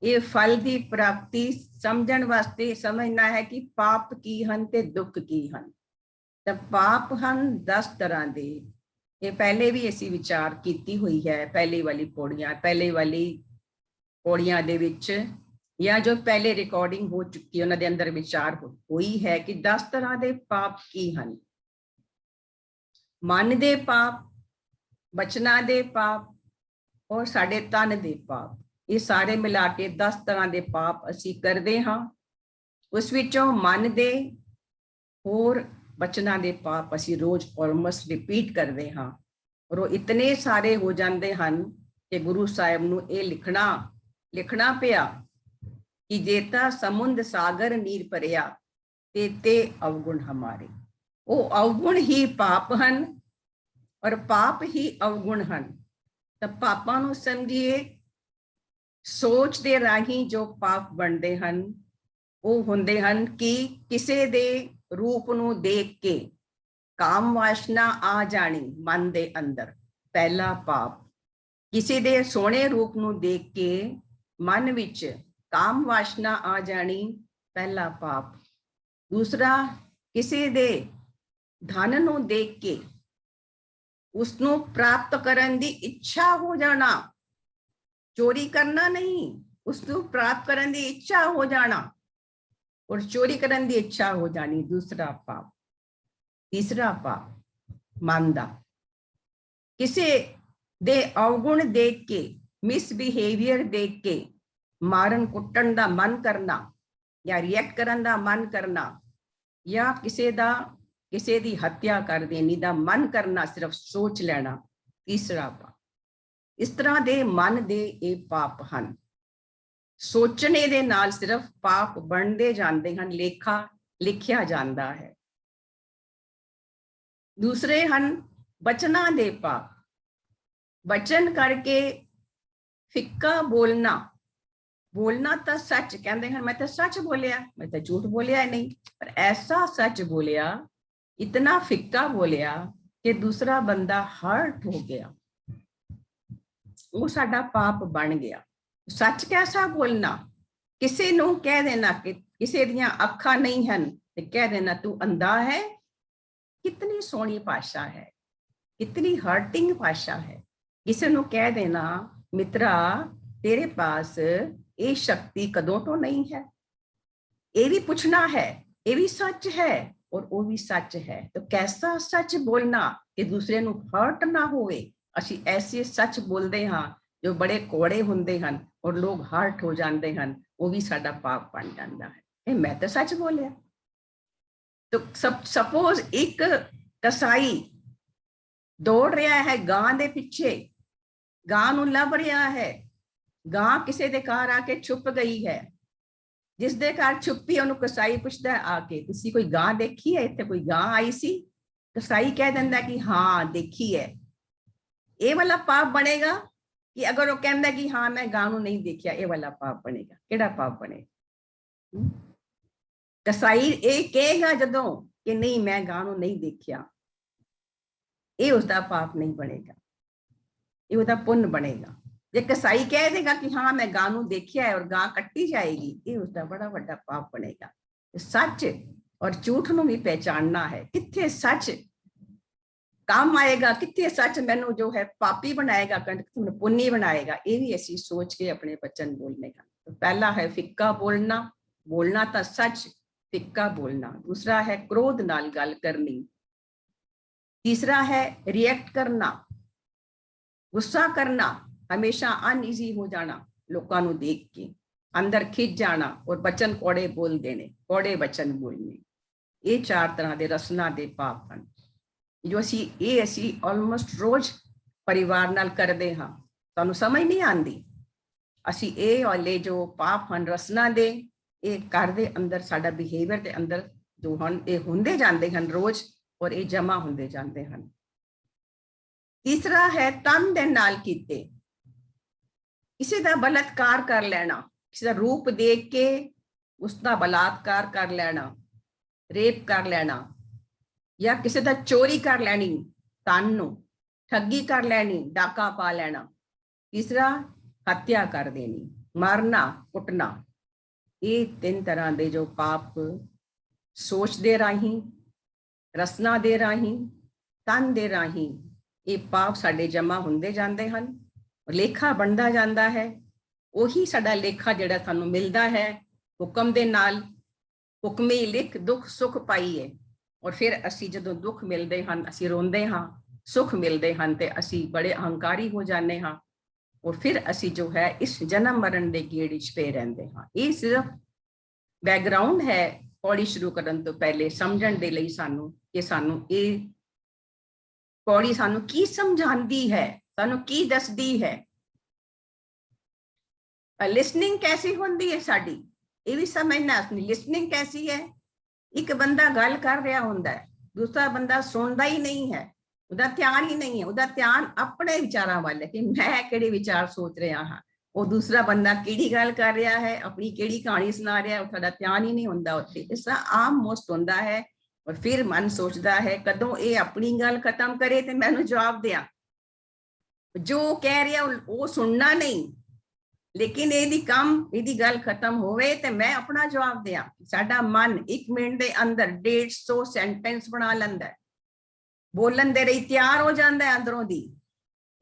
ਇਹ ਫਲ ਦੀ ਪ੍ਰਾਪਤੀ ਸਮਝਣ ਵਾਸਤੇ ਸਮਝਣਾ ਹੈ ਕਿ ਪਾਪ ਕੀ ਹਨ ਤੇ ਦੁੱਖ ਕੀ ਹਨ। ਤਾਂ ਪਾਪ ਹਨ 10 ਤਰ੍ਹਾਂ ਦੇ। ਇਹ ਪਹਿਲੇ ਵੀ ਅਸੀਂ ਵਿਚਾਰ ਕੀਤੀ ਹੋਈ ਹੈ। ਪਹਿਲੇ ਵਾਲੀ ਪੌੜੀਆਂ ਦੇ ਵਿੱਚ, ਜਾਂ ਜੋ ਪਹਿਲੇ ਰਿਕਾਰਡਿੰਗ ਹੋ ਚੁੱਕੀ ਉਹਨਾਂ ਦੇ ਅੰਦਰ ਵਿਚਾਰ ਹੋਈ ਹੈ ਕਿ 10 ਤਰ੍ਹਾਂ ਦੇ ਪਾਪ ਕੀ ਹਨ। ਮਨ ਦੇ ਪਾਪ, ਬਚਨਾਂ ਦੇ ਪਾਪ ਔਰ ਸਾਡੇ ਤਨ ਦੇ ਪਾਪ, ਇਹ ਸਾਰੇ ਮਿਲਾ ਕੇ 10 ਤਰ੍ਹਾਂ ਦੇ ਪਾਪ ਅਸੀਂ ਕਰਦੇ ਹਾਂ। ਉਸ ਵਿੱਚੋਂ ਮਨ ਦੇ ਹੋਰ ਬਚਨਾਂ ਦੇ ਪਾਪ ਅਸੀਂ ਰੋਜ਼ ਆਲਮੋਸਟ ਰਿਪੀਟ ਕਰਦੇ ਹਾਂ, ਔਰ ਉਹ ਇਤਨੇ ਸਾਰੇ ਹੋ ਜਾਂਦੇ ਹਨ ਕਿ ਗੁਰੂ ਸਾਹਿਬ ਨੂੰ ਇਹ ਲਿਖਣਾ ਪਿਆ ਕਿ ਜੇਤਾ ਸਮੁੰਦ ਸਾਗਰ ਨੀਰ ਭਰਿਆ ਤੇ ਅਵਗੁਣ ਹਮਾਰੇ। ਉਹ ਅਵਗੁਣ ਹੀ ਪਾਪ ਹਨ ਔਰ ਪਾਪ ਹੀ ਅਵਗੁਣ ਹਨ। ਤਾਂ ਪਾਪਾਂ ਨੂੰ ਸਮਝੀਏ, ਸੋਚ ਦੇ ਰਾਹੀਂ ਜੋ ਪਾਪ ਬਣਦੇ ਹਨ ਉਹ ਹੁੰਦੇ ਹਨ ਕਿ ਕਿਸੇ ਦੇ ਰੂਪ ਨੂੰ ਦੇਖ ਕੇ ਕਾਮ ਵਾਸ਼ਨਾ ਆ ਜਾਣੀ ਮਨ ਦੇ ਅੰਦਰ, ਪਹਿਲਾ ਪਾਪ। ਕਿਸੇ ਦੇ ਸੋਹਣੇ ਰੂਪ ਨੂੰ ਦੇਖ ਕੇ ਮਨ ਵਿੱਚ ਕਾਮ ਵਾਸ਼ਨਾ ਆ ਜਾਣੀ, ਪਹਿਲਾ ਪਾਪ। ਦੂਸਰਾ, ਕਿਸੇ ਦੇ ਧਨ ਨੂੰ ਦੇਖ ਕੇ ਉਸਨੂੰ ਪ੍ਰਾਪਤ ਕਰਨ ਦੀ ਇੱਛਾ ਹੋ ਜਾਣਾ, ਚੋਰੀ ਕਰਨਾ ਨਹੀਂ, ਉਸਨੂੰ ਪ੍ਰਾਪਤ ਕਰਨ ਦੀ ਇੱਛਾ ਹੋ ਜਾਣਾ ਔਰ ਚੋਰੀ ਕਰਨ ਦੀ ਇੱਛਾ ਹੋ ਜਾਣੀ, ਦੂਸਰਾ ਪਾਪ। ਤੀਸਰਾ ਪਾਪ ਮਨ ਦਾ, ਕਿਸੇ ਦੇ ਅਵਗੁਣ ਦੇਖ ਕੇ, ਮਿਸਬਿਹੇਵੀਅਰ ਦੇਖ ਕੇ ਮਾਰਨ ਕੁੱਟਣ ਦਾ ਮਨ ਕਰਨਾ ਜਾਂ ਰਿਐਕਟ ਕਰਨ ਦਾ ਮਨ ਕਰਨਾ, ਜਾਂ ਕਿਸੇ ਦੀ ਹੱਤਿਆ ਕਰ ਦੇਣੀ ਦਾ ਮਨ ਕਰਨਾ, ਸਿਰਫ ਸੋਚ ਲੈਣਾ, ਤੀਸਰਾ ਪਾਪ। ਇਸ ਤਰ੍ਹਾਂ ਦੇ ਮਨ ਦੇ ਇਹ ਪਾਪ ਹਨ। ਸੋਚਣੇ ਦੇ ਨਾਲ ਸਿਰਫ ਪਾਪ ਬਣਦੇ ਜਾਂਦੇ ਹਨ, ਲੇਖਾ ਲਿਖਿਆ ਜਾਂਦਾ ਹੈ। ਦੂਸਰੇ ਹਨ ਬਚਨਾਂ ਦੇ ਪਾਪ। ਬਚਨ ਕਰਕੇ ਫਿੱਕਾ ਬੋਲਣਾ, ਬੋਲਣਾ ਤਾਂ ਸੱਚ, ਕਹਿੰਦੇ ਹਨ ਮੈਂ ਤਾਂ ਸੱਚ ਬੋਲਿਆ, ਮੈਂ ਤਾਂ ਝੂਠ ਬੋਲਿਆ ਨਹੀਂ, ਪਰ ਐਸਾ ਸੱਚ ਬੋਲਿਆ, ਇਤਨਾ ਫਿੱਕਾ ਬੋਲਿਆ ਕਿ ਦੂਸਰਾ ਬੰਦਾ ਹਰਟ ਹੋ ਗਿਆ, ਉਹ ਸਾਡਾ ਪਾਪ ਬਣ ਗਿਆ। ਸੱਚ ਕੈਸਾ ਬੋਲਣਾ, ਕਿਸੇ ਨੂੰ ਕਹਿ ਦੇਣਾ ਕਿ ਕਿਸੇ ਦੀਆਂ ਅੱਖਾਂ ਨਹੀਂ ਹਨ ਤੇ ਕਹਿ ਦੇਣਾ ਤੂੰ ਅੰਧਾ ਹੈ, ਕਿਤਨੀ ਸੋਹਣੀ ਭਾਸ਼ਾ ਹੈ, ਕਿਤਨੀ ਹਰਟਿੰਗ ਭਾਸ਼ਾ ਹੈ। ਕਿਸੇ ਨੂੰ ਕਹਿ ਦੇਣਾ ਮਿੱਤਰਾ ਤੇਰੇ ਪਾਸ ਇਹ ਸ਼ਕਤੀ ਕਦੋਂ ਤੋਂ ਨਹੀਂ ਹੈ, ਇਹ ਵੀ ਪੁੱਛਣਾ ਹੈ, ਇਹ ਵੀ ਸੱਚ ਹੈ ਔਰ ਉਹ ਵੀ ਸੱਚ ਹੈ। ਤਾਂ ਕੈਸਾ ਸੱਚ ਬੋਲਣਾ ਕਿ ਦੂਸਰੇ ਨੂੰ ਹਰਟ ਨਾ ਹੋਵੇ। ਅਸੀਂ ਐਸੇ ਸੱਚ ਬੋਲਦੇ ਹਾਂ ਜੋ ਬੜੇ ਕੌੜੇ ਹੁੰਦੇ ਹਨ ਔਰ ਲੋਕ ਹਰਟ ਹੋ ਜਾਂਦੇ ਹਨ, ਉਹ ਵੀ ਸਾਡਾ ਪਾਪ ਬਣ ਜਾਂਦਾ ਹੈ। ਇਹ ਮੈਂ ਤਾਂ ਸੱਚ ਬੋਲਿਆ। ਤਾਂ ਸਪੋਜ਼ ਇੱਕ ਕਸਾਈ ਦੌੜ ਰਿਹਾ ਹੈ ਗਾਂ ਦੇ ਪਿੱਛੇ, ਗਾਂ ਨੂੰ ਲੱਭ ਰਿਹਾ ਹੈ, ਗਾਂ ਕਿਸੇ ਦੇ ਘਰ ਆ ਕੇ ਛੁਪ ਗਈ ਹੈ, ਜਿਸ ਦੇ ਘਰ ਛੁਪੀ ਉਹਨੂੰ ਕਸਾਈ ਪੁੱਛਦਾ ਆ ਕੇ ਤੁਸੀਂ ਕੋਈ ਗਾਂ ਦੇਖੀ ਹੈ, ਇੱਥੇ ਕੋਈ ਗਾਂ ਆਈ ਸੀ? ਕਸਾਈ ਕਹਿ ਦਿੰਦਾ ਕਿ ਹਾਂ ਦੇਖੀ ਹੈ। ਇਹ ਵਾਲਾ ਪਾਪ ਬਣੇਗਾ ਕਿ ਅਗਰ ਉਹ ਕਹਿੰਦਾ ਕਿ ਹਾਂ ਮੈਂ ਗਾਂ ਨੂੰ ਨਹੀਂ ਦੇਖਿਆ, ਇਹ ਵਾਲਾ ਪਾਪ ਬਣੇਗਾ? ਕਿਹੜਾ ਪਾਪ ਬਣੇਗਾ? ਕਸਾਈ ਇਹ ਕਹੇਗਾ ਜਦੋਂ ਕਿ ਨਹੀਂ ਮੈਂ ਗਾਂ ਨੂੰ ਨਹੀਂ ਦੇਖਿਆ, ਇਹ ਉਸਦਾ ਪਾਪ ਨਹੀਂ ਬਣੇਗਾ, ਇਹ ਉਹਦਾ ਪੁੰਨ ਬਣੇਗਾ। ਜੇ ਕਸਾਈ ਕਹਿ ਦੇਗਾ ਕਿ ਹਾਂ ਮੈਂ ਗਾਂ ਨੂੰ ਦੇਖਿਆ ਹੈ ਔਰ ਗਾਂ ਕੱਟੀ ਜਾਏਗੀ, ਇਹ ਉਸਦਾ ਬੜਾ ਵੱਡਾ ਪਾਪ ਬਣੇਗਾ। ਸੱਚ ਔਰ ਝੂਠ ਨੂੰ ਵੀ ਪਹਿਚਾਨਣਾ ਹੈ, ਕਿੱਥੇ ਸੱਚ ਕੰਮ ਆਏਗਾ, ਕਿੱਥੇ ਸੱਚ ਮੈਨੂੰ ਜੋ ਹੈ ਪਾਪੀ ਬਣਾਏਗਾ, ਮੈਨੂੰ ਪੁੰਨੀ ਬਣਾਏਗਾ। ਇਹ ਵੀ ਅਸੀਂ ਸੋਚ ਕੇ ਆਪਣੇ ਬਚਨ ਬੋਲਨੇ ਹਨ। ਪਹਿਲਾ ਹੈ ਫਿੱਕਾ ਬੋਲਣਾ, ਬੋਲਣਾ ਤਾਂ ਸੱਚ, ਫਿੱਕਾ ਬੋਲਣਾ। ਦੂਸਰਾ ਹੈ ਕ੍ਰੋਧ ਨਾਲ ਗੱਲ ਕਰਨੀ। ਤੀਸਰਾ ਹੈ ਰਿਐਕਟ ਕਰਨਾ, ਗੁੱਸਾ ਕਰਨਾ, ਹਮੇਸ਼ਾ ਅਨਈਜ਼ੀ ਹੋ ਜਾਣਾ ਲੋਕਾਂ ਨੂੰ ਦੇਖ ਕੇ, ਅੰਦਰ ਖਿੱਚ ਜਾਣਾ ਔਰ ਬਚਨ ਕੋੜੇ ਬੋਲ ਦੇਣੇ, ਕੋੜੇ ਬਚਨ ਬੋਲਣੇ। ਇਹ ਚਾਰ ਤਰ੍ਹਾਂ ਦੇ ਰਸਨਾ ਦੇ ਪਾਪ ਹਨ ਜੋ ਅਸੀਂ ਆਲਮੋਸਟ ਰੋਜ਼ ਪਰਿਵਾਰ ਨਾਲ ਕਰਦੇ ਹਾਂ। ਤੁਹਾਨੂੰ ਸਮਝ ਨਹੀਂ ਆਉਂਦੀ, ਅਸੀਂ ਇਹ ਵਾਲੇ ਜੋ ਪਾਪ ਹਨ ਰਸਨਾ ਦੇ, ਇਹ ਘਰ ਦੇ ਅੰਦਰ ਸਾਡਾ ਬਿਹੇਵੀਅਰ ਦੇ ਅੰਦਰ ਜੋ ਹਨ ਇਹ ਹੁੰਦੇ ਜਾਂਦੇ ਹਨ ਰੋਜ਼, ਔਰ ਇਹ ਜਮਾ ਹੁੰਦੇ ਜਾਂਦੇ ਹਨ। ਤੀਸਰਾ ਹੈ ਤਨ ਦੇ ਨਾਲ ਕੀਤੇ, ਕਿਸੇ ਦਾ ਬਲਾਤਕਾਰ ਕਰ ਲੈਣਾ, ਕਿਸੇ ਦਾ ਰੂਪ ਦੇਖ ਕੇ ਉਸ ਦਾ ਬਲਾਤਕਾਰ ਕਰ ਲੈਣਾ, ਰੇਪ ਕਰ ਲੈਣਾ, ਜਾਂ ਕਿਸੇ ਦਾ ਚੋਰੀ ਕਰ ਲੈਣੀ, ਤਨ ਨੂੰ ਠੱਗੀ ਕਰ ਲੈਣੀ, ਡਾਕਾ ਪਾ ਲੈਣਾ। ਤੀਸਰਾ ਹੱਤਿਆ ਕਰ ਦੇਣੀ, ਮਾਰਨਾ, ਕੁੱਟਣਾ। ਇਹ ਤਿੰਨ ਤਰ੍ਹਾਂ ਦੇ ਜੋ ਪਾਪ ਸੋਚ ਦੇ ਰਾਹੀਂ, ਰਸਨਾ ਦੇ ਰਾਹੀਂ, ਤਨ ਦੇ ਰਾਹੀਂ ਇਹ ਪਾਪ ਸਾਡੇ ਜਮਾ ਹੁੰਦੇ ਜਾਂਦੇ ਹਨ, ਲੇਖਾ ਬਣਦਾ ਜਾਂਦਾ ਹੈ। ਉਹੀ ਸਾਡਾ ਲੇਖਾ ਜਿਹੜਾ ਸਾਨੂੰ ਮਿਲਦਾ ਹੈ ਹੁਕਮ ਦੇ ਨਾਲ, ਹੁਕਮੀ ਲਿਖ ਦੁੱਖ ਸੁੱਖ ਪਾਈਏ। ਔਰ ਫਿਰ ਅਸੀਂ ਜਦੋਂ ਦੁੱਖ ਮਿਲਦੇ ਹਨ ਅਸੀਂ ਰੋਂਦੇ ਹਾਂ, ਸੁੱਖ ਮਿਲਦੇ ਹਨ ਤੇ ਅਸੀਂ ਬੜੇ ਅਹੰਕਾਰੀ ਹੋ ਜਾਂਦੇ ਹਾਂ, ਔਰ ਫਿਰ ਅਸੀਂ ਜੋ ਹੈ ਇਸ ਜਨਮ ਮਰਨ ਦੇ ਗੇੜ ਵਿੱਚ ਪਏ ਰਹਿੰਦੇ ਹਾਂ। ਇਹ ਸਿਰਫ ਬੈਕਗਰਾਉਂਡ ਹੈ ਪੌੜੀ ਸ਼ੁਰੂ ਕਰਨ ਤੋਂ ਪਹਿਲੇ ਸਮਝਣ ਦੇ ਲਈ ਸਾਨੂੰ, ਕਿ ਸਾਨੂੰ ਇਹ ਪੌੜੀ ਸਾਨੂੰ ਕੀ ਸਮਝਾਉਂਦੀ ਹੈ, ਸਾਨੂੰ ਕੀ ਦੱਸਦੀ ਹੈ। ਲਿਸਨਿੰਗ ਕੈਸੀ ਹੁੰਦੀ ਹੈ ਸਾਡੀ, ਇਹ ਵੀ ਸਮਝਣਾ। ਲਿਸਨਿੰਗ ਕੈਸੀ ਹੈ? ਇੱਕ ਬੰਦਾ ਗੱਲ ਕਰ ਰਿਹਾ ਹੁੰਦਾ ਹੈ, ਦੂਸਰਾ ਬੰਦਾ ਸੁਣਦਾ ਹੀ ਨਹੀਂ ਹੈ, ਉਹਦਾ ਧਿਆਨ ਹੀ ਨਹੀਂ ਹੈ, ਉਹਦਾ ਧਿਆਨ ਆਪਣੇ ਵਿਚਾਰਾਂ ਵੱਲ ਹੈ ਕਿ ਮੈਂ ਕਿਹੜੇ ਵਿਚਾਰ ਸੋਚ ਰਿਹਾ ਹਾਂ, ਉਹ ਦੂਸਰਾ ਬੰਦਾ ਕਿਹੜੀ ਗੱਲ ਕਰ ਰਿਹਾ ਹੈ, ਆਪਣੀ ਕਿਹੜੀ ਕਹਾਣੀ ਸੁਣਾ ਰਿਹਾ, ਉਹ ਸਾਡਾ ਧਿਆਨ ਹੀ ਨਹੀਂ ਹੁੰਦਾ ਉੱਥੇ। ਇਸ ਤਰ੍ਹਾਂ ਆਮ ਮੋਸਟ ਹੁੰਦਾ ਹੈ। ਔਰ ਫਿਰ ਮਨ ਸੋਚਦਾ ਹੈ ਕਦੋਂ ਇਹ ਆਪਣੀ ਗੱਲ ਖਤਮ ਕਰੇ ਤੇ ਮੈਨੂੰ ਜਵਾਬ ਦਿਆਂ। ਜੋ ਕਹਿ ਰਿਹਾ ਉਹ ਸੁਣਨਾ ਨਹੀਂ, ਲੇਕਿਨ ਇਹਦੀ ਗੱਲ ਖਤਮ ਹੋਵੇ ਤੇ ਮੈਂ ਆਪਣਾ ਜਵਾਬ ਦਿਆਂ। ਸਾਡਾ ਮਨ 1 ਮਿੰਟ ਦੇ ਅੰਦਰ 150 ਸੈਂਟੈਂਸ ਬਣਾ ਲੈਂਦਾ, ਬੋਲਣ ਦੇ ਲਈ ਤਿਆਰ ਹੋ ਜਾਂਦਾ ਹੈ ਅੰਦਰੋਂ ਦੀ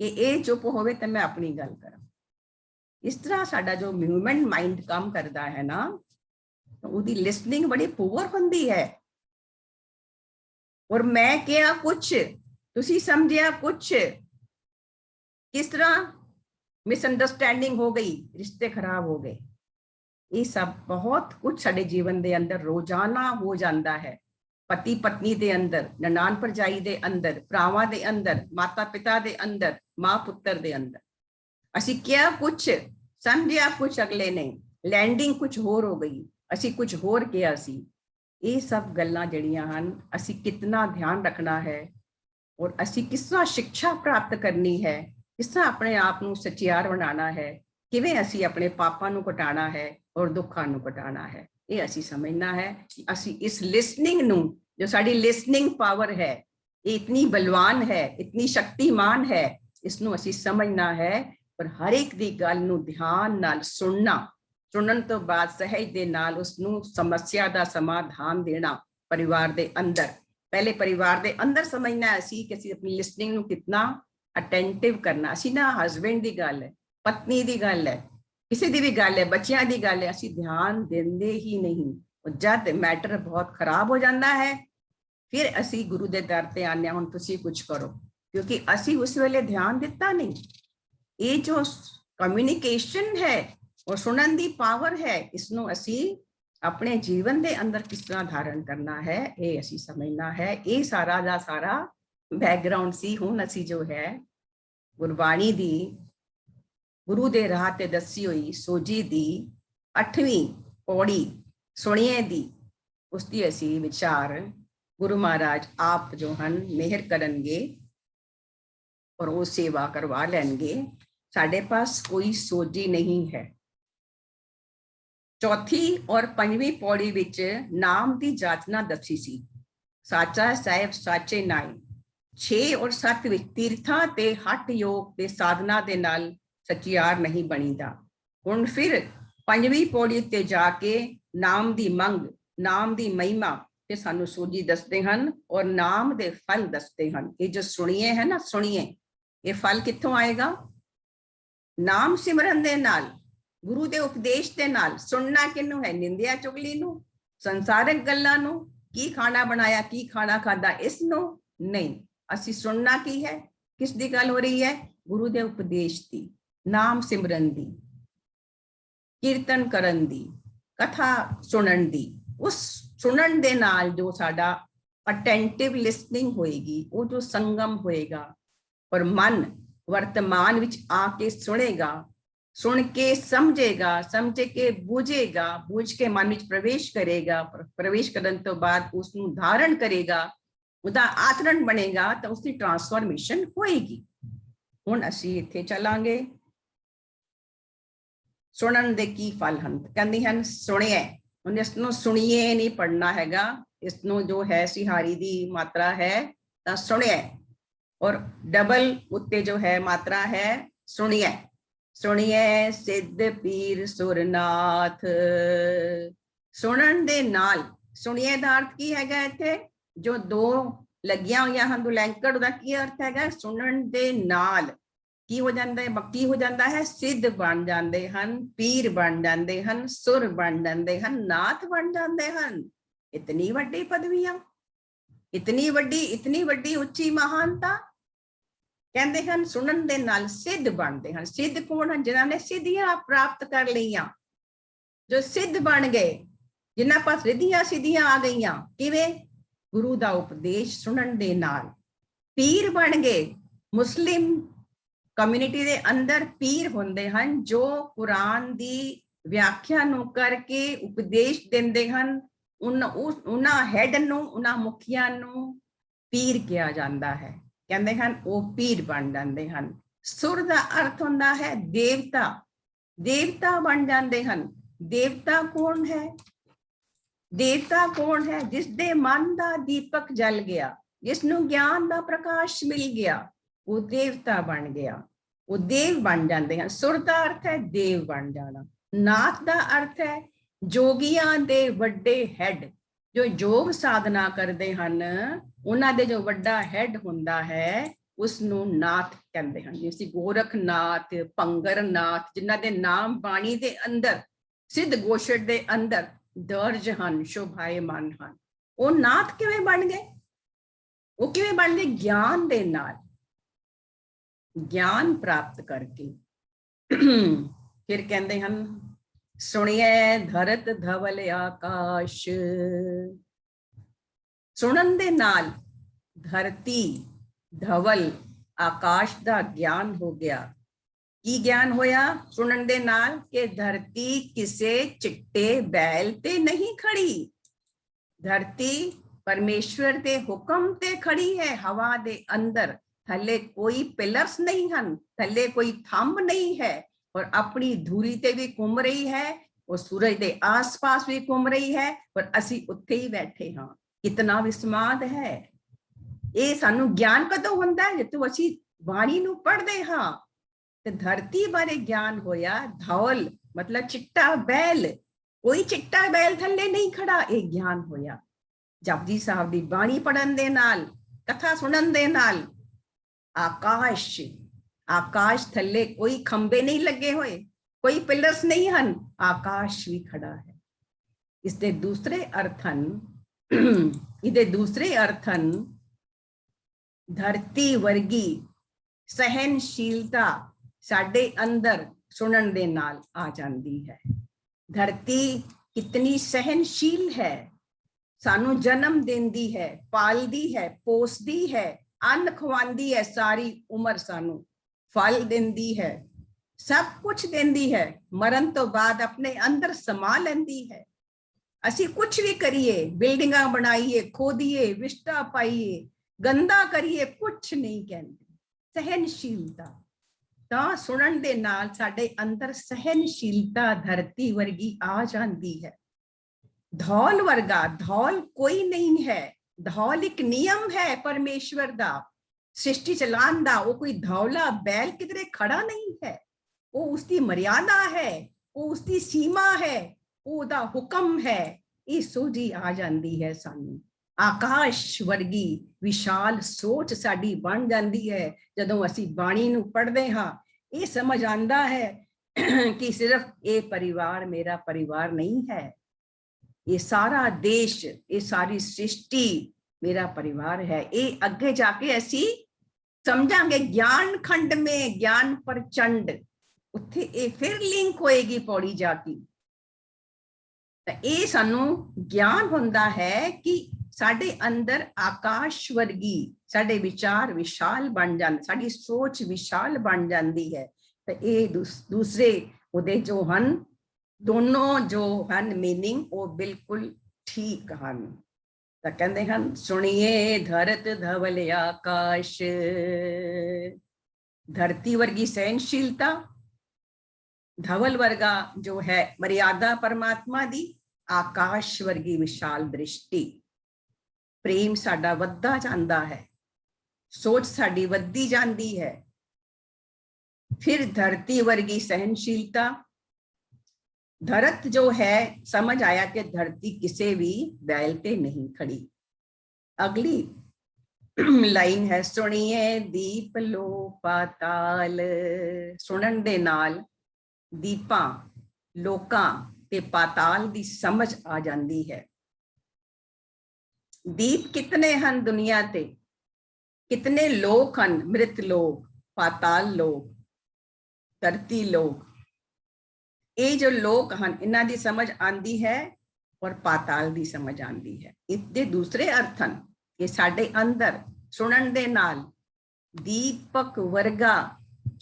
ਕਿ ਇਹ ਚੁੱਪ ਹੋਵੇ ਤੇ ਮੈਂ ਆਪਣੀ ਗੱਲ ਕਰਾਂ। ਇਸ ਤਰ੍ਹਾਂ ਸਾਡਾ ਜੋ ਹਿਊਮਨ ਮਾਈਂਡ ਕੰਮ ਕਰਦਾ ਹੈ ਨਾ, ਉਹਦੀ ਲਿਸਨਿੰਗ ਬੜੀ ਪੂਅਰ ਹੁੰਦੀ ਹੈ। ਔਰ ਮੈਂ ਕਿਹਾ ਕੁਛ, ਤੁਸੀਂ ਸਮਝਿਆ ਕੁਛ, किस तरह मिसअंडरस्टैंडिंग हो गई, रिश्ते खराब हो गए। ये सब बहुत कुछ साडे जीवन दे अंदर रोजाना हो जाता है। पति पत्नी दे अंदर, ननान भरजाई दे अंदर, भरावां दे अंदर, माता पिता दे अंदर, मां पुत्र दे अंदर। असी क्या कुछ समझिया कुछ अगले ने, लैंडिंग कुछ होर हो गई, असी कुछ होर किया सी। ये सब गल्लां जड़ियां हन, असी कितना ध्यान रखना है और असी किस तरह शिक्षा प्राप्त करनी है, किस तरह अपने आप ਨੂੰ ਸਚਿਆਰ ਬਣਾਉਣਾ ਹੈ, ਕਿਵੇਂ ਅਸੀਂ ਆਪਣੇ ਪਾਪਾਂ ਨੂੰ ਘਟਾਉਣਾ ਹੈ ਔਰ ਦੁੱਖਾਂ ਨੂੰ ਘਟਾਉਣਾ ਹੈ। ਇਹ ਅਸੀਂ ਸਮਝਣਾ ਹੈ ਕਿ ਅਸੀਂ ਇਸ ਲਿਸਨਿੰਗ ਨੂੰ, ਜੋ ਸਾਡੀ ਲਿਸਨਿੰਗ ਪਾਵਰ ਹੈ, ਇਹ ਇਤਨੀ ਬਲਵਾਨ ਹੈ, ਇਤਨੀ ਸ਼ਕਤੀਮਾਨ ਹੈ, ਇਸ ਨੂੰ ਅਸੀਂ ਸਮਝਣਾ ਹੈ। ਪਰ ਹਰ ਇੱਕ ਦੀ ਗੱਲ ਨੂੰ ਧਿਆਨ ਨਾਲ ਸੁਣਨਾ, ਸੁਣਨ ਤੋਂ ਬਾਅਦ ਸਹਿਜ ਦੇ ਨਾਲ ਉਸ ਨੂੰ ਸਮੱਸਿਆ ਦਾ ਸਮਾਧਾਨ ਦੇਣਾ। ਪਰਿਵਾਰ ਦੇ ਅੰਦਰ, ਪਹਿਲੇ ਪਰਿਵਾਰ ਦੇ ਅੰਦਰ ਸਮਝਣਾ ਅਸੀਂ ਕਿ ਅਸੀਂ ਆਪਣੀ ਲਿਸਨਿੰਗ ਨੂੰ ਕਿਤਨਾ ਅਟੈਂਟਿਵ ਕਰਨਾ। ਅਸੀਂ ਨਾ ਹਸਬੈਂਡ ਦੀ ਗੱਲ ਹੈ, ਪਤਨੀ ਦੀ ਗੱਲ ਹੈ, ਕਿਸੇ ਦੀ ਵੀ ਗੱਲ ਹੈ, ਬੱਚਿਆਂ ਦੀ ਗੱਲ ਹੈ, ਅਸੀਂ ਧਿਆਨ ਦਿੰਦੇ ਹੀ ਨਹੀਂ। ਜਦ ਮੈਟਰ ਬਹੁਤ ਖਰਾਬ ਹੋ ਜਾਂਦਾ ਹੈ, ਫਿਰ ਅਸੀਂ ਗੁਰੂ ਦੇ ਦਰ ਤੇ ਆਉਂਦੇ ਹਾਂ, ਹੁਣ ਤੁਸੀਂ ਕੁਝ ਕਰੋ, ਕਿਉਂਕਿ ਅਸੀਂ ਉਸ ਵੇਲੇ ਧਿਆਨ ਦਿੱਤਾ ਨਹੀਂ। ਇਹ ਜੋ ਕਮਿਊਨੀਕੇਸ਼ਨ ਹੈ ਔਰ ਸੁਣਨ ਦੀ ਪਾਵਰ ਹੈ, ਇਸ ਨੂੰ ਅਸੀਂ ਆਪਣੇ ਜੀਵਨ ਦੇ ਅੰਦਰ ਕਿਸ ਤਰ੍ਹਾਂ ਧਾਰਨ ਕਰਨਾ ਹੈ, ਇਹ ਅਸੀਂ ਸਮਝਣਾ ਹੈ। ਇਹ ਸਾਰਾ ਦਾ ਸਾਰਾ ਬੈਕਗਰਾਉਂਡ ਸੀ। ਹੁਣ ਅਸੀਂ ਜੋ ਹੈ ਗੁਰਬਾਣੀ ਦੀ, ਗੁਰੂ ਦੇ ਰਾਹ ਤੇ ਦੱਸੀ ਹੋਈ ਸੋਝੀ ਦੀ 8ਵੀਂ ਪੌੜੀ ਸੁਣੀਏ ਦੀ, ਉਸ ਦੀ ਅਸੀਂ ਵਿਚਾਰ ਗੁਰੂ ਮਹਾਰਾਜ ਆਪ ਜੋ ਹਨ ਮਿਹਰ ਕਰਨਗੇ ਔਰ ਉਹ ਸੇਵਾ ਕਰਵਾ ਲੈਣਗੇ। ਸਾਡੇ ਪਾਸ ਕੋਈ ਸੋਝੀ ਨਹੀਂ ਹੈ। ਚੌਥੀ ਔਰ 5ਵੀਂ ਪੌੜੀ ਵਿੱਚ ਨਾਮ ਦੀ ਜਾਚਨਾ ਦੱਸੀ ਸੀ। ਸਾਚਾ ਸਾਹਿਬ ਸਾਚੇ ਨਾਮ। 6 ਔਰ 7 ਵਿੱਚ ਤੀਰਥਾਂ ਤੇ ਹੱਠ ਯੋਗ ਤੇ ਸਾਧਨਾ ਦੇ ਨਾਲ ਸਚਿਆਰ ਨਹੀਂ ਬਣੀਦਾ। ਹੁਣ ਫਿਰ 5ਵੀਂ ਪੌੜੀ ਤੇ ਜਾ ਕੇ ਨਾਮ ਦੀ ਮੰਗ, ਨਾਮ ਦੀ ਮਹਿਮਾ ਤੇ ਸਾਨੂੰ ਸੋਝੀ ਦੱਸਦੇ ਹਨ ਔਰ ਨਾਮ ਦੇ ਫਲ ਦੱਸਦੇ ਹਨ। ਇਹ ਜੋ ਸੁਣੀਏ ਹੈ ਨਾ, ਸੁਣੀਏ, ਇਹ ਫਲ ਕਿੱਥੋਂ ਆਏਗਾ? ਨਾਮ ਸਿਮਰਨ ਦੇ ਨਾਲ, ਗੁਰੂ ਦੇ ਉਪਦੇਸ਼ ਦੇ ਨਾਲ। ਸੁਣਨਾ ਕਿਹਨੂੰ ਹੈ? ਨਿੰਦਿਆ ਚੁਗਲੀ ਨੂੰ, ਸੰਸਾਰਿਕ ਗੱਲਾਂ ਨੂੰ, ਕੀ ਖਾਣਾ ਬਣਾਇਆ, ਕੀ ਖਾਣਾ ਖਾਦਾ, ਇਸ ਨੂੰ ਨਹੀਂ। ਅਸੀਂ ਸੁਣਨਾ ਕੀ ਹੈ, ਕਿਸ ਦੀ ਗੱਲ ਹੋ ਰਹੀ ਹੈ? ਗੁਰੂ ਦੇ ਉਪਦੇਸ਼ ਦੀ, ਨਾਮ ਸਿਮਰਨ ਦੀ, ਕੀਰਤਨ ਕਰਨ ਦੀ, ਕਥਾ ਸੁਣਨ ਦੀ। ਉਸ ਸੁਣਨ ਦੇ ਨਾਲ ਜੋ ਸਾਡਾ ਅਟੈਂਟਿਵ ਲਿਸਨਿੰਗ ਹੋਏਗੀ, ਉਹ ਜੋ ਸੰਗਮ ਹੋਏਗਾ, ਪਰ ਮਨ ਵਰਤਮਾਨ ਵਿੱਚ ਆ ਕੇ ਸੁਣੇਗਾ, ਸੁਣ ਕੇ ਸਮਝੇਗਾ, ਸਮਝ ਕੇ ਬੂਝੇਗਾ, ਬੂਝ ਕੇ ਮਨ ਵਿੱਚ ਪ੍ਰਵੇਸ਼ ਕਰੇਗਾ, ਪ੍ਰਵੇਸ਼ ਕਰਨ ਤੋਂ ਬਾਅਦ ਉਸ ਨੂੰ ਧਾਰਨ ਕਰੇਗਾ, ਉਹਦਾ ਆਚਰਣ ਬਣੇਗਾ, ਤਾਂ ਉਸਦੀ ਟ੍ਰਾਂਸਫਾਰਮੇਸ਼ਨ ਹੋਏਗੀ। ਹੁਣ ਅਸੀਂ ਇੱਥੇ ਚੱਲਾਂਗੇ। ਸੁਣਨ ਦੇ ਕੀ ਫਲ ਹਨ? ਕਹਿੰਦੇ ਹਨ ਸੁਣਿਐ। ਹੁਣ ਇਸ ਨੂੰ ਸੁਣੀਏ ਨਹੀਂ ਪੜਨਾ ਹੈਗਾ, ਇਸ ਨੂੰ ਜੋ ਹੈ ਸਿਹਾਰੀ ਦੀ ਮਾਤਰਾ ਹੈ ਤਾਂ ਸੁਣਿਐ, ਔਰ ਡਬਲ ਉੱਤੇ ਜੋ ਹੈ ਮਾਤਰਾ ਹੈ ਸੁਣੀਐ। ਸੁਣੀਐ ਸਿੱਧ ਪੀਰ ਸੁਰਨਾਥ। ਸੁਣਨ ਦੇ ਨਾਲ, ਸੁਣੀਏ ਦਾ ਅਰਥ ਕੀ ਹੈਗਾ? ਇੱਥੇ ਜੋ 2 ਲੱਗੀਆਂ ਹੋਈਆਂ ਹਨ, ਦੁਲੈਂਕੜ, ਉਹਦਾ ਕੀ ਅਰਥ ਹੈਗਾ? ਸੁਣਨ ਦੇ ਨਾਲ ਕੀ ਹੋ ਜਾਂਦਾ ਹੈ? ਕੀ ਹੋ ਜਾਂਦਾ ਹੈ? ਸਿੱਧ ਬਣ ਜਾਂਦੇ ਹਨ, ਪੀਰ ਬਣ ਜਾਂਦੇ ਹਨ, ਸੁਰ ਬਣ ਜਾਂਦੇ ਹਨ, ਨਾਥ ਬਣ ਜਾਂਦੇ ਹਨ। ਇਤਨੀ ਵੱਡੀ ਪਦਵੀਆਂ, ਇਤਨੀ ਵੱਡੀ ਉੱਚੀ ਮਹਾਨਤਾ। ਕਹਿੰਦੇ ਹਨ ਸੁਣਨ ਦੇ ਨਾਲ ਸਿੱਧ ਬਣਦੇ ਹਨ। ਸਿੱਧ ਕੌਣ ਹਨ? ਜਿਨ੍ਹਾਂ ਨੇ ਸਿੱਧੀਆਂ ਪ੍ਰਾਪਤ ਕਰ ਲਈਆਂ, ਜੋ ਸਿੱਧ ਬਣ ਗਏ, ਜਿਨ੍ਹਾਂ ਪਾਸ ਰਿੱਧੀਆਂ ਸਿੱਧੀਆਂ ਆ ਗਈਆਂ। ਕਿਵੇਂ? ਗੁਰੂ ਦਾ ਉਪਦੇਸ਼ ਸੁਣਨ ਦੇ ਨਾਲ। ਪੀਰ ਬਣ ਗਏ। ਮੁਸਲਿਮ ਕਮਿਊਨਿਟੀ ਦੇ ਅੰਦਰ ਪੀਰ ਹੁੰਦੇ ਹਨ, ਜੋ ਕੁਰਾਨ ਦੀ ਵਿਆਖਿਆ ਨੂੰ ਕਰਕੇ ਉਪਦੇਸ਼ ਦਿੰਦੇ ਹਨ। ਉਹਨਾਂ ਹੈਡ ਨੂੰ, ਉਹਨਾਂ ਮੁਖੀਆਂ ਨੂੰ ਪੀਰ ਕਿਹਾ ਜਾਂਦਾ ਹੈ। ਕਹਿੰਦੇ ਹਨ ਉਹ ਪੀਰ ਬਣ ਜਾਂਦੇ ਹਨ। ਸੁਰ ਦਾ ਅਰਥ ਹੁੰਦਾ ਹੈ ਦੇਵਤਾ। ਦੇਵਤਾ ਬਣ ਜਾਂਦੇ ਹਨ। ਦੇਵਤਾ ਕੌਣ ਹੈ? ਦੇਵਤਾ ਕੌਣ ਹੈ? ਜਿਸ ਦੇ ਮਨ ਦਾ ਦੀਪਕ ਜਲ ਗਿਆ, ਜਿਸ ਨੂੰ ਗਿਆਨ ਦਾ ਪ੍ਰਕਾਸ਼ ਮਿਲ ਗਿਆ, ਉਹ ਦੇਵਤਾ ਬਣ ਗਿਆ, ਉਹ ਦੇਵ ਬਣ ਜਾਂਦੇ ਹਨ। ਸੁਰ ਦਾ ਅਰਥ ਹੈ ਦੇਵ ਬਣ ਜਾਣਾ। ਨਾਥ ਦਾ ਅਰਥ ਹੈ ਜੋਗੀਆਂ ਦੇ ਵੱਡੇ ਹੈਡ, ਜੋ ਯੋਗ ਸਾਧਨਾ ਕਰਦੇ ਹਨ, ਉਹਨਾਂ ਦੇ ਜੋ ਵੱਡਾ ਹੈਡ ਹੁੰਦਾ ਹੈ ਉਸ ਨੂੰ ਨਾਥ ਕਹਿੰਦੇ ਹਨ। ਜਿਵੇਂ ਗੋਰਖਨਾਥ, ਭੰਗਰਨਾਥ, ਜਿਨ੍ਹਾਂ ਦੇ ਨਾਮ ਬਾਣੀ ਦੇ ਅੰਦਰ, ਸਿੱਧ ਗੋਸ਼ਟ ਦੇ ਅੰਦਰ ਦਰਜ ਹਨ, ਸ਼ੋਭਾਇਮਾਨ ਹਨ। ਉਹ ਨਾਥ ਕਿਵੇਂ ਬਣ ਗਏ? ਉਹ ਕਿਵੇਂ ਬਣ ਗਏ? ਗਿਆਨ ਦੇ ਨਾਲ, ਗਿਆਨ ਪ੍ਰਾਪਤ ਕਰਕੇ। ਫਿਰ ਕਹਿੰਦੇ ਹਨ ਸੁਣੀਏ ਧਰਤ ਧਵਲ ਆਕਾਸ਼। ਸੁਣਨ ਦੇ ਨਾਲ ਧਰਤੀ, ਧਵਲ, ਆਕਾਸ਼ ਦਾ ਗਿਆਨ ਹੋ ਗਿਆ। ਕੀ ਗਿਆਨ ਹੋਇਆ ਸੁਣਨ ਦੇ ਨਾਲ? ਕਿ ਧਰਤੀ ਕਿਸੇ ਚਿੱਟੇ ਬੈਲ ਤੇ ਨਹੀਂ ਖੜੀ, ਧਰਤੀ ਪਰਮੇਸ਼ਵਰ ਦੇ ਹੁਕਮ ਤੇ ਖੜੀ ਹੈ। ਹਵਾ ਦੇ ਅੰਦਰ, ਥੱਲੇ ਕੋਈ ਪਿਲਰਸ ਨਹੀਂ ਹਨ, ਥੱਲੇ ਕੋਈ ਥੰਮ ਨਹੀਂ ਹੈ, और अपनी धूरी ते भी घूम रही है, और सूरज के आस-पास भी घूम रही है, और असी उत्थे ही बैठे हाँ। कितना विस्माद है। ये सानू ज्ञान कदों हुंदा है? जदों असी बाणी नू पढ़दे हाँ। ते धरती बारे ज्ञान होया। धौल मतलब चिट्टा बैल, कोई चिट्टा बैल थल्ले नहीं खड़ा, ये ज्ञान होया। जपजी साहब दी बाणी पढ़न दे नाल, कथा सुनन दे नाल। आकाश, आकाश थल्ले कोई खंबे नहीं लगे हुए, कोई पिलर्स नहीं हन, आकाश भी खड़ा है। इसके दूसरे अर्थन, इहदे दूसरे अर्थन धरती वर्गी सहनशीलता साडे अंदर सुनन दे नाल आ जांदी है। धरती कितनी सहनशील है, सानू जन्म देंदी है, पालदी है, पोसदी है, अन्न खवांदी है, सारी उम्र सानू फल देंदी है, सब कुछ देंदी है। मरण तो बाद अपने अंदर समा लेंदी है। असी कुछ भी करिए, बिल्डिंगा बनाइए, खोदिए, विष्टा पाइए, गंदा करिए, कुछ नहीं कहते। सहनशीलता ਤਾਂ सुनन दे नाल साडे अंदर सहनशीलता धरती वर्गी आ जाती है। धौल वर्गा, धौल कोई नहीं है, धौल एक नियम है परमेश्वर दा, सृष्टि चलान दा। वो कोई धौला बैल किधरे खड़ा नहीं है, वो उसकी मर्यादा है, वो उसकी सीमा है, वो दा हुक्म है। ये सोझी आ जाती है सानू। आकाश वर्गी विशाल सोच साडी बन जाती है जदों असी बाणी नू पढ़दे हाँ। ये समझ आंदा है कि सिर्फ ये परिवार मेरा परिवार नहीं है, ये सारा देश, ये सारी सृष्टि मेरा परिवार है। ये अगे जाके असी समझांगे ज्ञान खंड में, ज्ञान प्रचंड, उत्थे ये फिर लिंक होएगी पौड़ी जाके। ये सानू ज्ञान हुंदा है कि साडे अंदर आकाश वर्गी साडे विचार विशाल बन जाते, साडी सोच विशाल बन जाती है। तो ये दूसरे उहदे जो हन, दोनों जो हन मीनिंग वो बिल्कुल ठीक हन। तो कहते हैं सुनिए धरत धवल आकाश। धरती वर्गी सहनशीलता, धवल वर्गा जो है मर्यादा परमात्मा दी, आकाश वर्गी विशाल दृष्टि। प्रेम साडा वधदा जांदा है, सोच साडी वधदी जांदी है। फिर धरती वर्गी सहनशीलता। धरत जो है, समझ आया कि धरती किसी भी बैल पे नहीं खड़ी। अगली लाइन है सुनिए दीप लो पाताल। सुनन दे नाल दीपां, लोकां ते पाताल दी समझ आ जाती है। दीप कितने हन दुनिया ते, कितने लोक हन, मृत लोक, पाताल लोक, धरती लोक। ये जो लोक हन इन्हां दी समझ आंदी है और पाताल दी समझ आंदी है। इसके दूसरे अर्थ हन कि साडे अंदर सुनन दे नाल दीपक वर्गा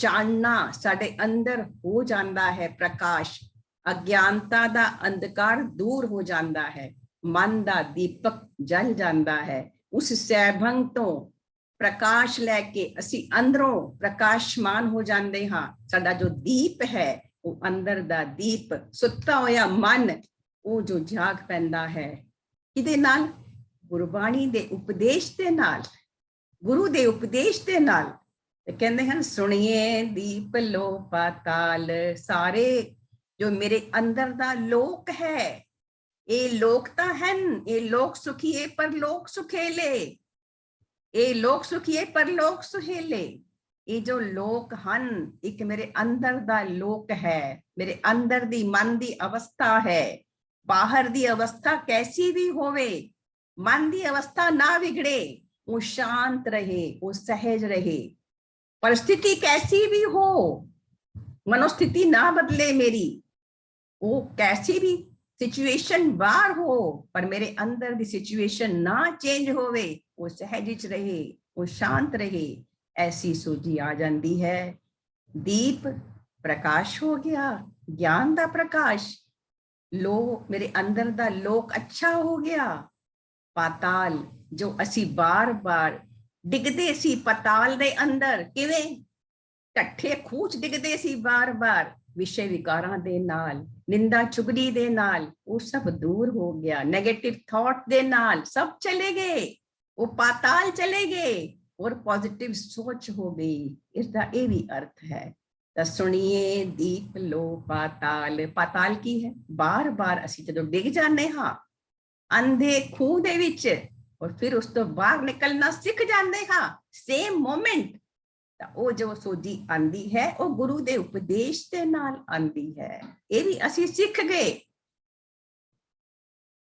चानना साडे अंदर हो जाता है, प्रकाश। अज्ञानता दा अंधकार दूर हो जाता है, मन दा दीपक जल जाता है। उस सैभंग तो प्रकाश लैके असी अंदरों प्रकाशमान हो जाते हाँ। साडा जो दीप है ਉਹ ਅੰਦਰ ਦਾ ਦੀਪ, ਸੁੱਤਾ ਹੋਇਆ ਮਨ ਉਹ ਜੋ ਜਾਗ ਪੈਂਦਾ ਹੈ। ਕਿਹਦੇ ਨਾਲ? ਗੁਰਬਾਣੀ ਦੇ ਉਪਦੇਸ਼ ਦੇ ਨਾਲ, ਗੁਰੂ ਦੇ ਉਪਦੇਸ਼ ਦੇ ਨਾਲ। ਤੇ ਕਹਿੰਦੇ ਹਨ ਸੁਣੀਏ ਦੀਪ ਲੋ ਪਾਤਾਲ। ਸਾਰੇ ਜੋ ਮੇਰੇ ਅੰਦਰ ਦਾ ਲੋਕ ਹੈ, ਇਹ ਲੋਕ ਤਾਂ ਹਨ, ਇਹ ਲੋਕ ਸੁਖੀਏ ਪਰ ਲੋਕ ਸੁਖੇਲੇ, ਇਹ ਲੋਕ ਸੁਖੀਏ ਪਰ ਲੋਕ ਸੁਹੇਲੇ। ਇਹ ਜੋ ਲੋਕ ਹਨ, ਇੱਕ ਮੇਰੇ ਅੰਦਰ ਦਾ ਲੋਕ ਹੈ, ਮੇਰੇ ਅੰਦਰ ਦੀ ਮਨ ਦੀ ਅਵਸਥਾ ਹੈ। ਬਾਹਰ ਦੀ ਅਵਸਥਾ ਕੈਸੀ ਵੀ ਹੋਵੇ, ਮਨ ਦੀ ਅਵਸਥਾ ਨਾ ਵਿਗੜੇ, ਉਹ ਸ਼ਾਂਤ ਰਹੇ, ਉਹ ਸਹਿਜ ਰਹੇ। परिस्थिति कैसी भी हो, मनोस्थिति ना बदले मेरी, वो कैसी भी सिचुएशन बाहर हो, पर मेरे अंदर दी सिचुएशन ना चेंज होवे, वो सहज रहे, वो शांत रहे। ऐसी सूझी आ जाती है। दीप प्रकाश हो गया, ज्ञान दा प्रकाश, लो मेरे अंदर दा लोक अच्छा हो गया। पाताल जो असी बार बार ਡਿੱਗਦੇ ਸੀ ਪਤਾਲ ਦੇ ਅੰਦਰ, ਕਿਵੇਂ? ਢੱਠੇ ਖੂਚ ਡਿੱਗਦੇ ਸੀ ਬਾਰ-ਬਾਰ ਵਿਸ਼ੇ ਵਿਕਾਰਾਂ ਦੇ ਨਾਲ, ਨਿੰਦਾ ਚੁਗਲੀ ਦੇ ਨਾਲ। ਉਹ ਸਭ ਦੂਰ ਹੋ ਗਿਆ, ਨੈਗੇਟਿਵ ਥਾਟ ਦੇ ਨਾਲ ਸਭ ਚਲੇ ਗਏ, ਉਹ ਪਾਤਾਲ ਚਲੇ ਗਏ ਔਰ ਪੋਜ਼ਿਟਿਵ ਸੋਚ ਹੋ ਗਈ। ਇਸ ਦਾ ਇਹ ਵੀ ਅਰਥ ਹੈ। ਤਾਂ ਸੁਣੀਏ ਦੀਪ ਲੋ ਪਾਤਾਲ। ਪਾਤਾਲ ਕੀ ਹੈ? ਬਾਰ-ਬਾਰ ਅਸੀਂ ਜਦੋਂ ਡਿੱਗ ਜਾਂਦੇ ਹਾਂ ਅੰਧੇ ਖੂਹ ਦੇ ਵਿੱਚ, और फिर उस तो बाहर निकलना सीख जाते हाँ सेम मोमेंट। वो जो सोझी आंदी है वो गुरु दे उपदेश दे नाल आंदी है। ये भी असी सीख गए।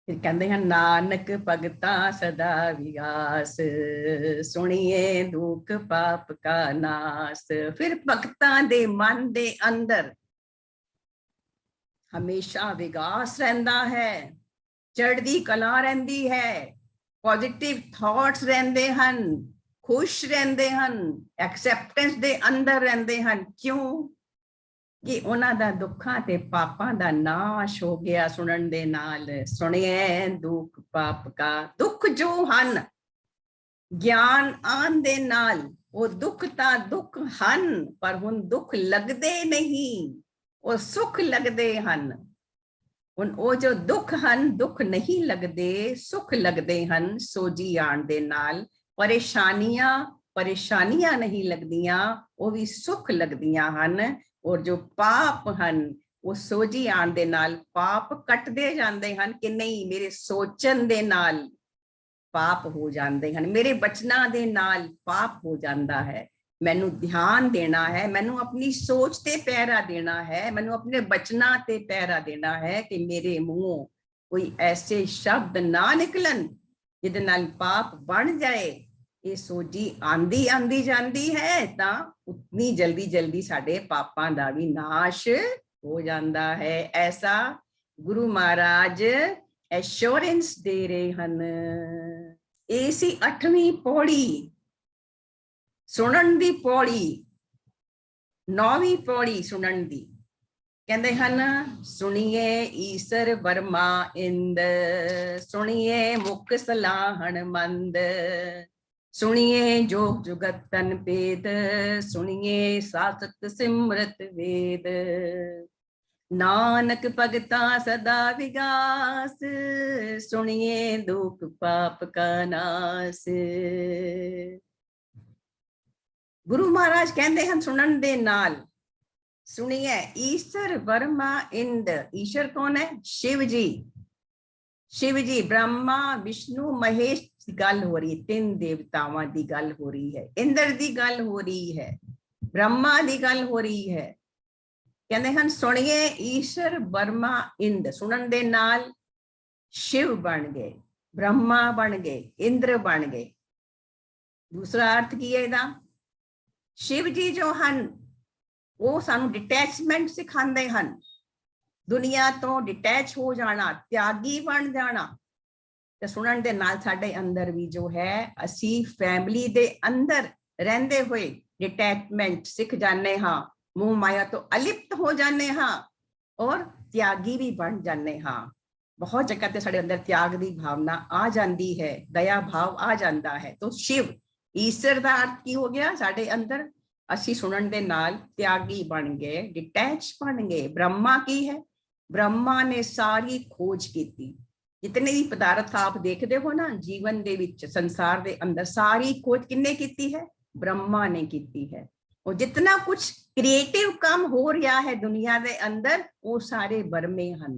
फिर कहते हैं नानक भगता सदा विगास, सुनिए दुख पाप का नास। फिर भगतां दे मन दे अंदर हमेशा विगास रहता है, चढ़दी कला रहती है, पॉजिटिव थॉट्स रहते हैं, खुश रहते हैं, एक्सेप्टेंस दे अंदर रहते हैं। क्यों? कि उन्हां दा दुखां ते पापां दा नाश हो गया सुनन दे नाल। सुनिए दुख पाप का, दुख जो हन ज्ञान आन दे नाल, वो दुख तां दुख हन, पर हुण दुख लगदे नहीं, वो सुख लगदे हन। ਹੁਣ ਉਹ ਜੋ ਦੁੱਖ ਹਨ, ਦੁੱਖ ਨਹੀਂ ਲੱਗਦੇ, ਸੁੱਖ ਲੱਗਦੇ ਹਨ ਸੋਝੀ ਆਣ ਦੇ ਨਾਲ। ਪਰੇਸ਼ਾਨੀਆਂ ਨਹੀਂ ਲੱਗਦੀਆਂ, ਉਹ ਵੀ ਸੁੱਖ ਲੱਗਦੀਆਂ ਹਨ। ਔਰ ਜੋ ਪਾਪ ਹਨ ਉਹ ਸੋਝੀ ਆਣ ਦੇ ਨਾਲ ਪਾਪ ਕੱਟਦੇ ਜਾਂਦੇ ਹਨ ਕਿ ਨਹੀਂ, ਮੇਰੇ ਸੋਚਣ ਦੇ ਨਾਲ ਪਾਪ ਹੋ ਜਾਂਦੇ ਹਨ, ਮੇਰੇ ਬਚਨਾਂ ਦੇ ਨਾਲ ਪਾਪ ਹੋ ਜਾਂਦਾ ਹੈ। ਮੈਨੂੰ ਧਿਆਨ ਦੇਣਾ ਹੈ, ਮੈਨੂੰ ਆਪਣੀ ਸੋਚ ਤੇ ਪਹਿਰਾ ਦੇਣਾ ਹੈ, ਮੈਨੂੰ ਆਪਣੇ ਬਚਨਾਂ ਤੇ ਪਹਿਰਾ ਦੇਣਾ ਹੈ ਕਿ ਮੇਰੇ ਮੂੰਹੋਂ ਕੋਈ ਐਸੇ ਸ਼ਬਦ ਨਾ ਨਿਕਲਣ ਜਿਹਦੇ ਨਾਲ ਪਾਪ ਬਣ ਜਾਏ। ਇਹ ਸੋਝੀ ਆਂਦੀ ਆਂਦੀ ਜਾਂਦੀ ਹੈ ਤਾਂ ਉਤਨੀ ਜਲਦੀ ਜਲਦੀ ਸਾਡੇ ਪਾਪਾਂ ਦਾ ਵੀ ਨਾਸ਼ ਹੋ ਜਾਂਦਾ ਹੈ। ਐਸਾ ਗੁਰੂ ਮਹਾਰਾਜ ਐਸ਼ੋਰੈਂਸ ਦੇ ਰਹੇ ਹਨ। ਇਹ ਸੀ 8ਵੀਂ ਪੌੜੀ, ਸੁਣਨ ਦੀ ਪੌੜੀ, 9ਵੀਂ ਪੌੜੀ ਸੁਣਨ ਦੀ। ਕਹਿੰਦੇ ਹਨ ਸੁਣੀਏ ਈਸਰ ਵਰਮਾ ਇੰਦ, ਸੁਣੀਏ ਮੁਖ ਸਲਾਹਣ ਮੰਦ, ਸੁਣੀਏ ਜੋਗ ਜੁਗਤ ਤਨ ਭੇਦ, ਸੁਣੀਏ ਸਾਸਤ ਸਿਮਰਤ ਵੇਦ। ਨਾਨਕ ਭਗਤਾ ਸਦਾ ਵਿਗਾਸ, ਸੁਣੀਏ ਦੁਖ ਪਾਪ ਕਾ ਨਾਸ। ਗੁਰੂ ਮਹਾਰਾਜ ਕਹਿੰਦੇ ਹਨ ਸੁਣਨ ਦੇ ਨਾਲ। ਸੁਣੀਏ ਈਸ਼ਰ ਵਰਮਾ ਇੰਦ। ਈਸ਼ਰ ਕੌਣ ਹੈ? शिव जी। शिव जी ब्रह्मा विष्णु महेश की गल हो रही है, 3 देवतावां की गल हो रही है, इंद्र की गल हो रही है, ब्रह्मा की गल हो रही है। कहते हैं सुनिए ईश्वर वर्मा इंद। सुनन दे नाल शिव बन गए, ब्रह्मा बन गए, इंद्र बन गए। दूसरा अर्थ की है इहदा? शिव जी जो हन वो सानू डिटैचमेंट सिखाते हैं, दुनिया तो डिटैच हो जाना, त्यागी बन जाना। ते सुनन दे नाल साडे अंदर भी जो है असी फैमिली दे अंदर रहंदे हुए डिटैचमेंट सीख जाने हाँ, मोह माया तो अलिप्त हो जाने हाँ और त्यागी भी बन जाने हाँ। बहुत जगह ते साडे अंदर त्याग दी भावना आ जाती है, दया भाव आ जाता है। तो शिव ईश्वर का अर्थ की हो गया साडे अंदर ਅਸੀਂ ਸੁਣਨ ਦੇ ਨਾਲ ਤਿਆਗੀ ਬਣ ਗਏ, डिटैच बन गए। ब्रह्मा की है, ब्रह्मा ने सारी खोज की। जितने भी पदार्थ आप देखते हो ना जीवन दे विच, संसार दे अंदर, सारी खोज किन्ने कीती है? ब्रह्मा ने कीती है। और जितना कुछ क्रिएटिव काम हो रहा है दुनिया दे अंदर, वो सारे बरमे हन।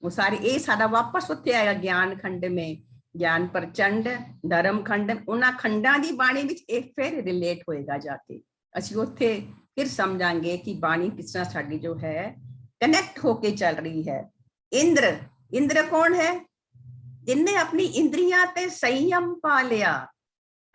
वो सारे ये सारा वापस उत्थे आएगा ज्ञान खंड में, ज्ञान प्रचंड, धर्म खंड, उन्हां खंडां दी बाणी विच एक फिर रिलेट होएगा जाके। ਅਸੀਂ ਉੱਥੇ फिर समझांगे कि बाणी किस तरह साडी जो है कनेक्ट होके चल रही है। इंद्र, इंद्र कौन है? जिन्हें अपनी इंद्रियां ते संयम पा लिया,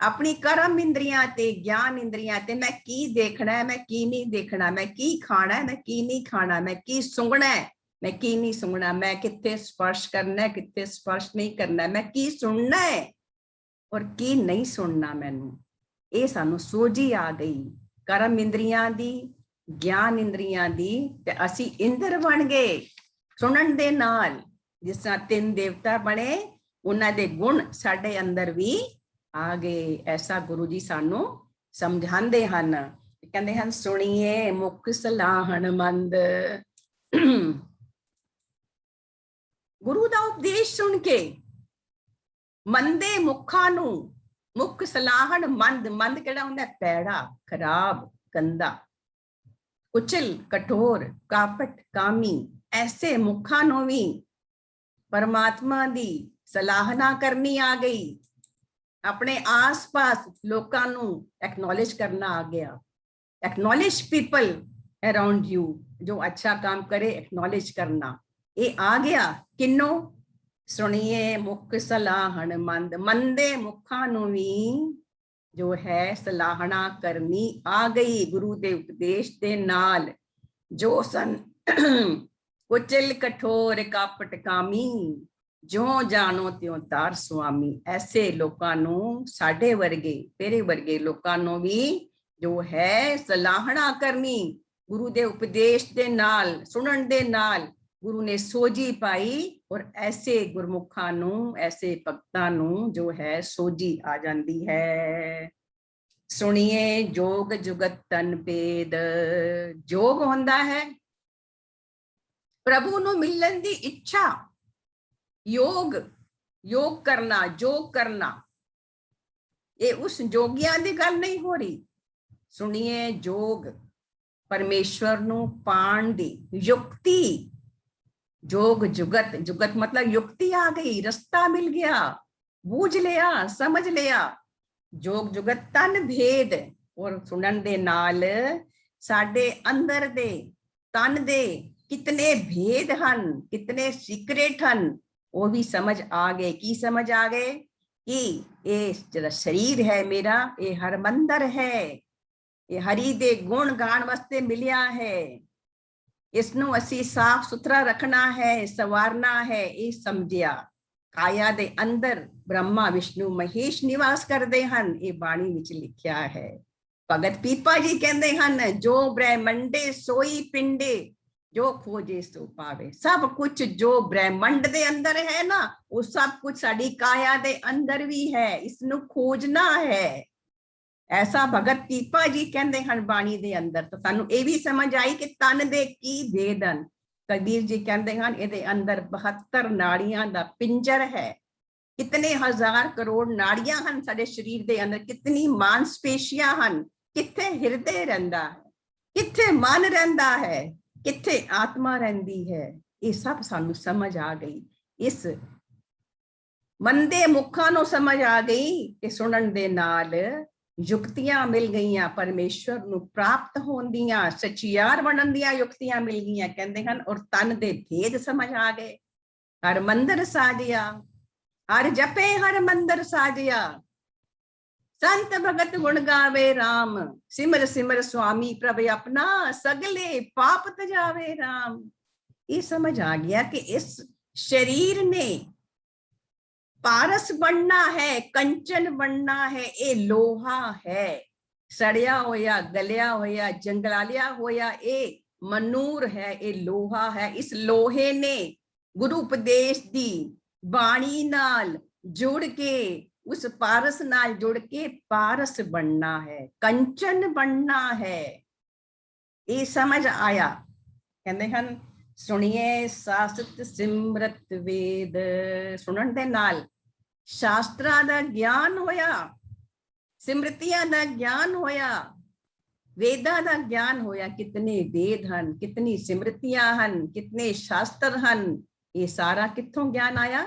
अपनी कर्म इंद्रियां ते, ज्ञान इंद्रियां ते, मैं की देखना है, मैं की नहीं देखना, मैं की खाना है, मैं की नहीं खाना, मैं की सुंघना है, मैं की नहीं सुनना, मैं कितने स्पर्श करना है, कितने स्पर्श नहीं करना, मैं की सुनना है और की नहीं सुनना। मैनू ये सानू सोझी आ गई कर्म इंद्रियां दी, ज्ञान इंद्रियां दी, ते असी इंद्र बन गए सुनन दे नाल। जिस तरह 3 देवता बने, उन्हां दे गुण साडे अंदर भी आ गए। ऐसा गुरु जी सानू समझांदे हन। कहंदे हन सुनिए मुख सलाहन मंद। गुरु दा उपदेश सुन के मंदे मुखां नू, मुख सलाहन मंद, मंद केड़ा हुंदा? पैड़ा, खराब, गंदा, कुचल, कठोर, कापट, कामी, ऐसे मुखां नू भी परमात्मा दी सलाहना करनी आ गई। अपने आस पास लोकां नू एक्नॉलेज करना आ गया। एक्नॉलेज पीपल अराउंड यू, जो अच्छा काम करे एक्नॉलेज करना, ये आ गया। किन्नो? सुनिए मुख सलाहन मंद, मंदे मुखां नू भी जो है सलाहना करनी आ गई गुरु दे उपदेश दे नाल। जो सन कुचल, कठोर, कापट, कामी, जो जानो त्यों तार स्वामी। ऐसे लोकां नू, साडे वर्गे, तेरे वर्गे लोकां नू भी जो है सलाहना करनी गुरु दे उपदेश दे नाल, सुनन दे नाल। गुरु ने सोझी पाई और ऐसे गुरमुखां नू, ऐसे भगतां नू जो है सोझी आ जाती है। सुनिए जोग जुगत तन भेद। जोग होंदा है प्रभु नू मिलन दी इच्छा। योग, योग करना, जोग करना, ये उस जोगियां दी गल नहीं हो रही। सुनिए जोग परमेश्वर नू पाण दी युक्ति। जोग जुगत, जुगत मतलब युक्ति आ गई, रास्ता मिल गया, बूझ लिया, समझ लिया। जोग जुगत तन भेद, और सुनन दे नाल साडे अंदर दे तन दे कितने भेद हन, कितने सीक्रेट हन, वो भी समझ आ गए। की समझ आ गए? कि ये जो शरीर है मेरा, ये हरमंदर है, ये हरि दे गुण गाण वास्ते मिलिया है, इसनू असी साफ सुथरा रखना है, संवारना है, ये समझिया। काया दे अंदर ब्रह्मा विष्णु महेश निवास करते हन, ये बाणी विच लिखिया है। भगत पीपा जी कहते हन, जो ब्रह्मंडे सोई पिंडे, जो खोजे सो पावे। सब कुछ जो ब्रह्मंड दे अंदर है ना, वो सब कुछ साडी काया दे अंदर भी है, इसनू खोजना है। ऐसा भगत पीपा जी कहते हैं बाणी दे अंदर। तो सानू ये भी समझ आई कि तन दे की भेद हन। कबीर जी कहते हैं ये अंदर 72 नाड़ियां दा पिंजर है। कितने हजार करोड़ नाड़ियां हन साडे शरीर दे अंदर, कितनी मांसपेशियां हन, किथे हृदय रहिंदा है, किथे मन रहिंदा है, किथे आत्मा रहिंदी है, ये सब सानू समझ आ गई। इस मंदे मुखां नू समझ आ गई कि सुनन दे नाल युक्तियां मिल गईयां, परमेश्वर नू प्राप्त होण दियां, सचियार बनन दियां युक्तियां मिल गईयां कहंदे हन। और तन दे भेद समझ आ गए। हर मंदिर साजिया, हर जपे हर मंदिर साजिया, संत भगत गुण गावे राम, सिमर सिमर स्वामी प्रभ अपना, सगले पाप तजावे राम। ये समझ आ गया कि इस शरीर ने पारस बनना है, कंचन बनना है, ये लोहा है, सड़िया होया, गलिया होया, जंगलालिया होया, ये मनूर है, ये लोहा है। इस लोहे ने गुरु उपदेश दी बाणी नाल जुड़ के उस पारस नाल जुड़ के पारस बनना है, कंचन बनना है। ये समझ आया। कहते हैं सुनिए शास्त्र सिमरत वेद, सुनन दे नाल शास्त्रां दा ज्ञान होया, सिमृतियां दा ज्ञान होया, वेदां दा ज्ञान होया। कितने वेद हन, कितनी सिमृतियां हन, कितने शास्त्र हन। ये सारा कित्थों ज्ञान आया?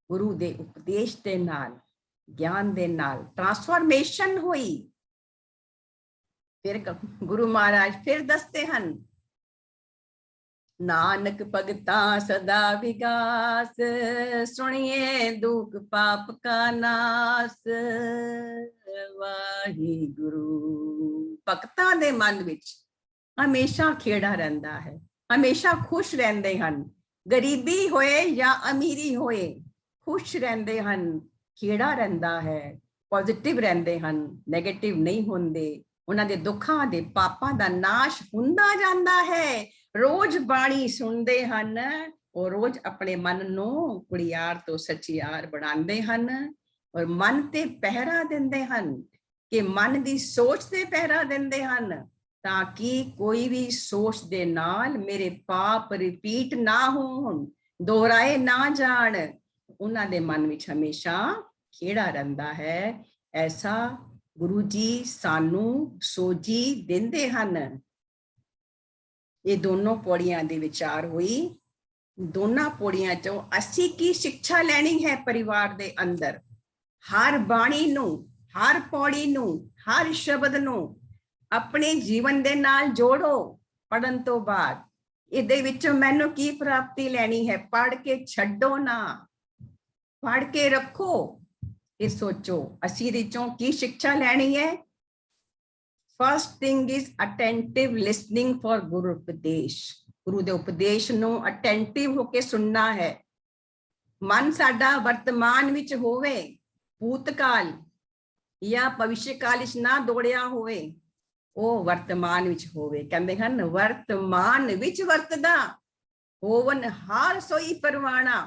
गुरु दे उपदेश दे नाल, ज्ञान दे नाल ट्रांसफॉर्मेशन हुई। फिर गुरु महाराज फिर दसते हन, नानक भगता सदा विगास, सुनिए दुख पाप का नास। वाहिगुरु। भगतां दे मन विच हमेशा खेड़ा रहंदा है, हमेशा खुश रहंदे हन। गरीबी होए या अमीरी होए, खुश रहंदे हन, खेड़ा रहंदा है, पॉजिटिव रहंदे हन, नेगेटिव नहीं हुंदे। उन्हां दे दुखां दे पापां दा नाश हुंदा जांदा है। रोज बाणी सुनते हैं और रोज अपने मन नू कुड़ियार तो सचियार बनाते हैं और मन ते पहरा देंदे हन कि मन दी सोच ते पहरा देंदे हन, ताकि कोई भी सोच दे नाल मेरे पाप रिपीट ना होण, दोहराए ना जाण। उन्हां दे मन विच हमेशा खेड़ा रहंदा है। ऐसा गुरु जी सानू सोजी देंदे हन। ये दोनों पौड़ियां दे विचार हुई। दोनों पौड़ियां चो असी की शिक्षा लेनी है परिवार दे अंदर। हर बाणी नू, हर पौड़ी नू, हर शब्द नू अपने जीवन दे नाल जोड़ो। पढ़न तो बाद इहदे विचों मैनू की प्राप्ति लेनी है, पढ़ के छड्डो ना, पढ़ के रखो। ये सोचो असी इहदे चों की शिक्षा लेनी है। First thing is attentive listening for Guru उपदेश। गुरु दे उपदेश नू attentive होके सुनना है। मन साडा वर्तमान विच होवे, भूतकाल या भविष्यकाल विच ना दौड़िया होवे, ओ वर्तमान विच होवे। कहंदे हन वर्तमान विच वरतदा होवन हार सोई परवाना,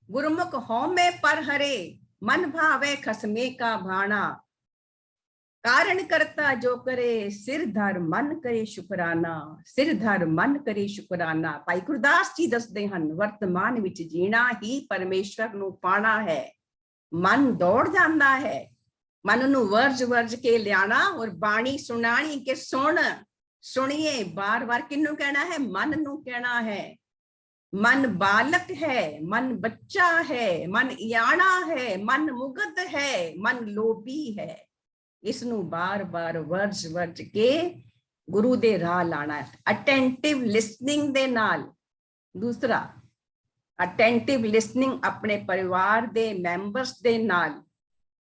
गुरमुख होमे पर हरे, मन भावे खसमे का भाना। कारण करता जो करे, सिर धर मन करे शुकराना, सिर धर मन करे शुकराना। भाई गुरदास जी दसदे हन वर्तमान विच जीना ही परमेश्वर नू पाना है। मन दौड़ जाता है, मन नू वर्ज वर्ज के लियाना और बाणी सुनानी के सुन, सुनिए। बार बार किन्नू कहना है? मन नू कहना है। मन बालक है, मन बच्चा है, मन याना है, मन मुगध है, मन लोभी है। इसनू बार बार वर्ज वर्ज के गुरु दे राह लाना है, अटेंटिव लिसनिंग दे नाल। दूसरा अटेंटिव लिसनिंग अपने परिवार दे मैंबर्स दे नाल,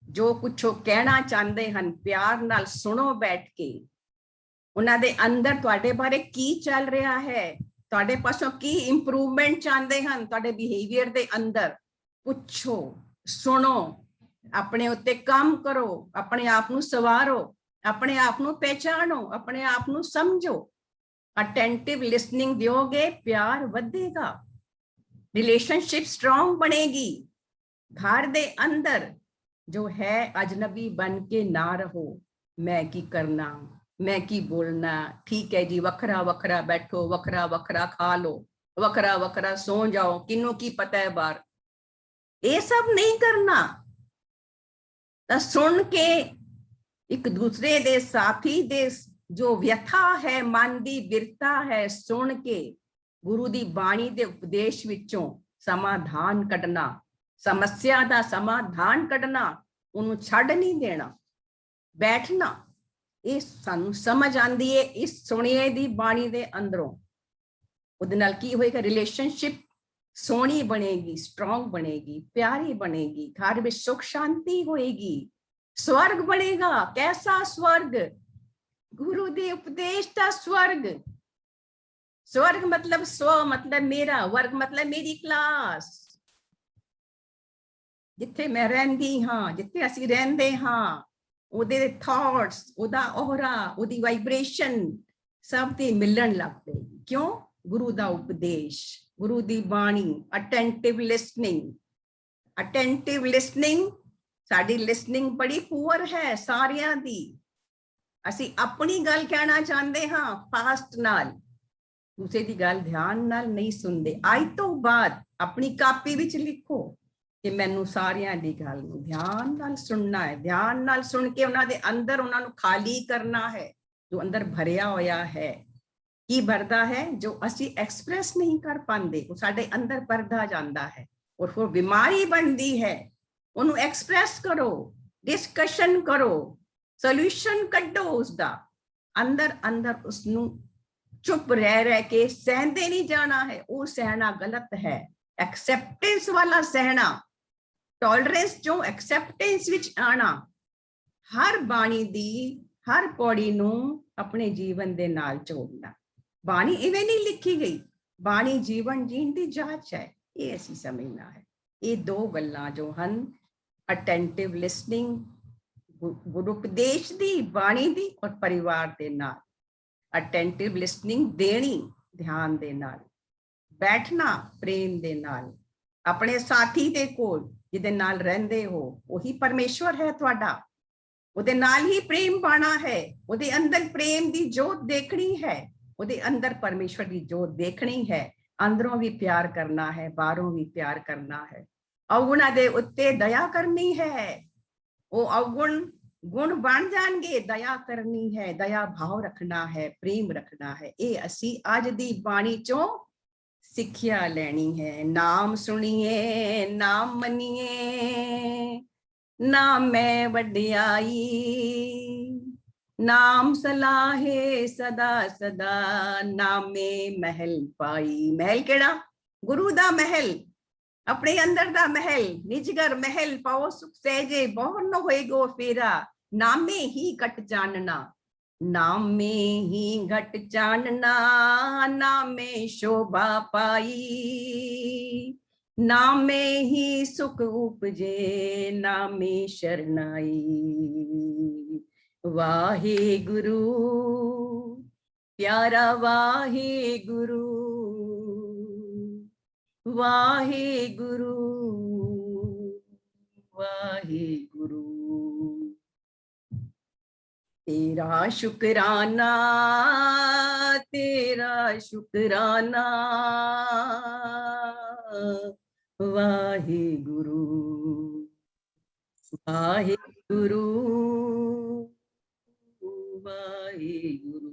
जो कुछ कहना चाहते हैं प्यार नाल सुनो बैठ के। उन्हां दे अंदर तुहाडे बारे की चल रहा है, तुहाडे पासों की इंप्रूवमेंट चाहते हैं, तुहाडे बिहेवियर दे अंदर पुछो, सुनो, अपने उत्ते काम करो, अपने आप नू सवारो, अपने आप नू पहचानो, अपने आप नू समझो। अटेंटिव लिसनिंग दियोगे, प्यार बढ़ेगा, रिलेशनशिप स्ट्रॉन्ग बनेगी। घर दे अंदर जो है अजनबी बन के ना रहो। मैं की करना, मैं की बोलना, ठीक है जी, वखरा वखरा बैठो, वखरा वखरा खा लो, वखरा वखरा सो जाओ, किन्नू की पता है बार। ये सब नहीं करना। सुन के एक दूसरे दे साथी दे जो व्यथा है, मन दी बिरता है, सुन के गुरु दी बाणी दे उपदेश विचों समाधान कढना, समस्या दा समाधान कढना, उन्हों छड़ नहीं देना, बैठना। ये सानू समझ आंदी है इस सुनिए दी बाणी दे अंदरों। उहदे नाल की होएगा? रिलेशनशिप सोहनी बनेगी, स्ट्रॉन्ग बनेगी, प्यारी बनेगी, घर में सुख शांति होएगी, स्वर्ग बनेगा। कैसा स्वर्ग? गुरु दे उपदेश का स्वर्ग। स्वर्ग मतलब स्व मतलब मेरा, वर्ग मतलब मेरी क्लास, जिथे मैं रहंदी हां, जिथे असी रहंदे हां, ਉਹਦੇ थॉट्स, ਉਹਦਾ ਔਹਰਾ, ਉਹਦੀ ਵਾਈਬ੍ਰੇਸ਼ਨ सब ते मिलन लग पेगी। क्यों? गुरु दा उपदेश, गुरु दी बाणी, अटेंटिव लिसनिंग। अटेंटिव लिसनिंग ਸਾਡੀ ਲਿਸਨਿੰਗ ਬੜੀ ਪੂਅਰ ਹੈ ਸਾਰਿਆਂ ਦੀ। ਅਸੀਂ ਆਪਣੀ ਗੱਲ ਕਹਿਣਾ ਚਾਹੁੰਦੇ ਹਾਂ ਫਾਸਟ ਨਾਲ, ਦੂਸਰੇ ਦੀ ਗੱਲ ਧਿਆਨ ਨਾਲ ਨਹੀਂ ਸੁਣਦੇ। ਅੱਜ ਤੋਂ ਬਾਅਦ ਆਪਣੀ ਕਾਪੀ ਵਿੱਚ ਲਿਖੋ ਕਿ ਮੈਨੂੰ ਸਾਰਿਆਂ ਦੀ ਗੱਲ ਨੂੰ ਧਿਆਨ ਨਾਲ ਸੁਣਨਾ ਹੈ। ਧਿਆਨ ਨਾਲ ਸੁਣ ਕੇ ਉਹਨਾਂ ਦੇ ਅੰਦਰ ਉਹਨਾਂ ਨੂੰ ਖਾਲੀ ਕਰਨਾ ਹੈ, ਜੋ ਅੰਦਰ ਭਰਿਆ ਹੋਇਆ ਹੈ। ਕੀ ਭਰਦਾ ਹੈ? ਜੋ ਅਸੀਂ ਐਕਸਪ੍ਰੈਸ ਨਹੀਂ ਕਰ ਪਾਉਂਦੇ, ਉਹ ਸਾਡੇ ਅੰਦਰ ਭਰਦਾ ਜਾਂਦਾ ਹੈ ਔਰ ਫਿਰ ਬਿਮਾਰੀ ਬਣਦੀ ਹੈ। ਉਹਨੂੰ ਐਕਸਪ੍ਰੈਸ ਕਰੋ, ਡਿਸਕਸ਼ਨ ਕਰੋ, ਸੋਲੂਸ਼ਨ ਕੱਢੋ ਉਸਦਾ। ਅੰਦਰ ਅੰਦਰ ਉਸਨੂੰ ਚੁੱਪ ਰਹਿ ਕੇ ਸਹਿੰਦੇ ਨਹੀਂ ਜਾਣਾ ਹੈ, ਉਹ ਸਹਿਣਾ ਗਲਤ ਹੈ। ਐਕਸੈਪਟੈਂਸ ਵਾਲਾ ਸਹਿਣਾ, ਟੋਲਰੈਂਸ ਚੋਂ ਐਕਸੈਪਟੈਂਸ ਵਿੱਚ ਆਣਾ। ਹਰ ਬਾਣੀ ਦੀ ਹਰ ਪੌੜੀ ਨੂੰ ਆਪਣੇ ਜੀਵਨ ਦੇ ਨਾਲ ਜੋੜਨਾ। ਬਾਣੀ ਇਵੇਂ ਨਹੀਂ ਲਿਖੀ ਗਈ, ਬਾਣੀ ਜੀਵਨ ਜੀਣ ਦੀ ਜਾਂਚ ਹੈ, ਇਹ ਅਸੀਂ ਸਮਝਣਾ ਹੈ। ਇਹ ਦੋ ਗੱਲਾਂ ਜੋ ਹਨ, ਅਟੈਂਟਿਵ ਲਿਸਨਿੰਗ ਗੁਰੂ ਉਪਦੇਸ਼ ਦੀ, ਬਾਣੀ ਦੀ, ਔਰ ਪਰਿਵਾਰ ਦੇ ਨਾਲ। ਅਟੈਂਟਿਵ ਲਿਸਨਿੰਗ ਦੇਣੀ ਧਿਆਨ ਦੇ ਨਾਲ, ਬੈਠਣਾ ਪ੍ਰੇਮ ਦੇ ਨਾਲ, ਆਪਣੇ ਸਾਥੀ ਦੇ ਕੋਲ ਜਿਹਦੇ ਨਾਲ ਰਹਿੰਦੇ ਹੋ ਉਹੀ ਪਰਮੇਸ਼ਵਰ ਹੈ ਤੁਹਾਡਾ, ਉਹਦੇ ਨਾਲ ਹੀ ਪ੍ਰੇਮ ਪਾਣਾ ਹੈ, ਉਹਦੇ ਅੰਦਰ ਪ੍ਰੇਮ ਦੀ ਜੋਤ ਦੇਖਣੀ ਹੈ, ਉਹਦੇ ਅੰਦਰ ਪਰਮੇਸ਼ਵਰ ਦੀ ਜੋਤ ਦੇਖਣੀ ਹੈ। ਅੰਦਰੋਂ ਵੀ ਪਿਆਰ ਕਰਨਾ ਹੈ, ਬਾਹਰੋਂ ਵੀ ਪਿਆਰ ਕਰਨਾ ਹੈ। ਅਵਗੁਣਾਂ ਦੇ ਉੱਤੇ ਦਇਆ ਕਰਨੀ ਹੈ, ਉਹ ਅਵਗੁਣ ਗੁਣ ਬਣ ਜਾਣਗੇ। ਦਇਆ ਕਰਨੀ ਹੈ, ਦਇਆ ਭਾਵ ਰੱਖਣਾ ਹੈ, ਪ੍ਰੇਮ ਰੱਖਣਾ ਹੈ। ਇਹ ਅਸੀਂ ਅੱਜ ਦੀ ਬਾਣੀ ਚੋਂ ਸਿੱਖਿਆ ਲੈਣੀ ਹੈ। ਨਾਮ ਸੁਣੀਏ, ਨਾਮ ਮੰਨੀਏ, ਨਾਮ ਮੈਂ ਵਡਿਆਈ, ਨਾਮ ਸਲਾਹੇ ਸਦਾ ਸਦਾ, ਨਾਮੇ ਮਹਿਲ ਪਾਈ। ਮਹਿਲ ਕਿਹੜਾ? ਗੁਰੂ ਦਾ ਮਹਿਲ, ਆਪਣੇ ਅੰਦਰ ਦਾ ਮਹਿਲ, ਨਿਜਗਰ ਮਹਿਲ ਪਾਓ ਸੁਖ ਸਹਿਜੇ, ਬਹੁ ਨ ਹੋਏਗੋ ਫੇਰਾ, ਨਾਮੇ ਹੀ ਘਟ ਜਾਣਨਾ। ਨਾਮੇ ਹੀ ਘਟ ਜਾਣਨਾ, ਨਾਮੇ ਸ਼ੋਭਾ ਪਾਈ, ਨਾਮੇ ਹੀ ਸੁਖ ਉਪਜੇ, ਨਾਮੇ ਸ਼ਰਨਾਈ। ਵਾਹਿਗੁਰੂ ਪਿਆਰਾ ਵਾਹਿਗੁਰੂ, ਵਾਹਿਗੁਰੂ ਵਾਹਿਗੁਰੂ। तेरा शुक्राना, तेरा शुक्राना, वाहिगुरु वाहिगुरु वाहिगुरु।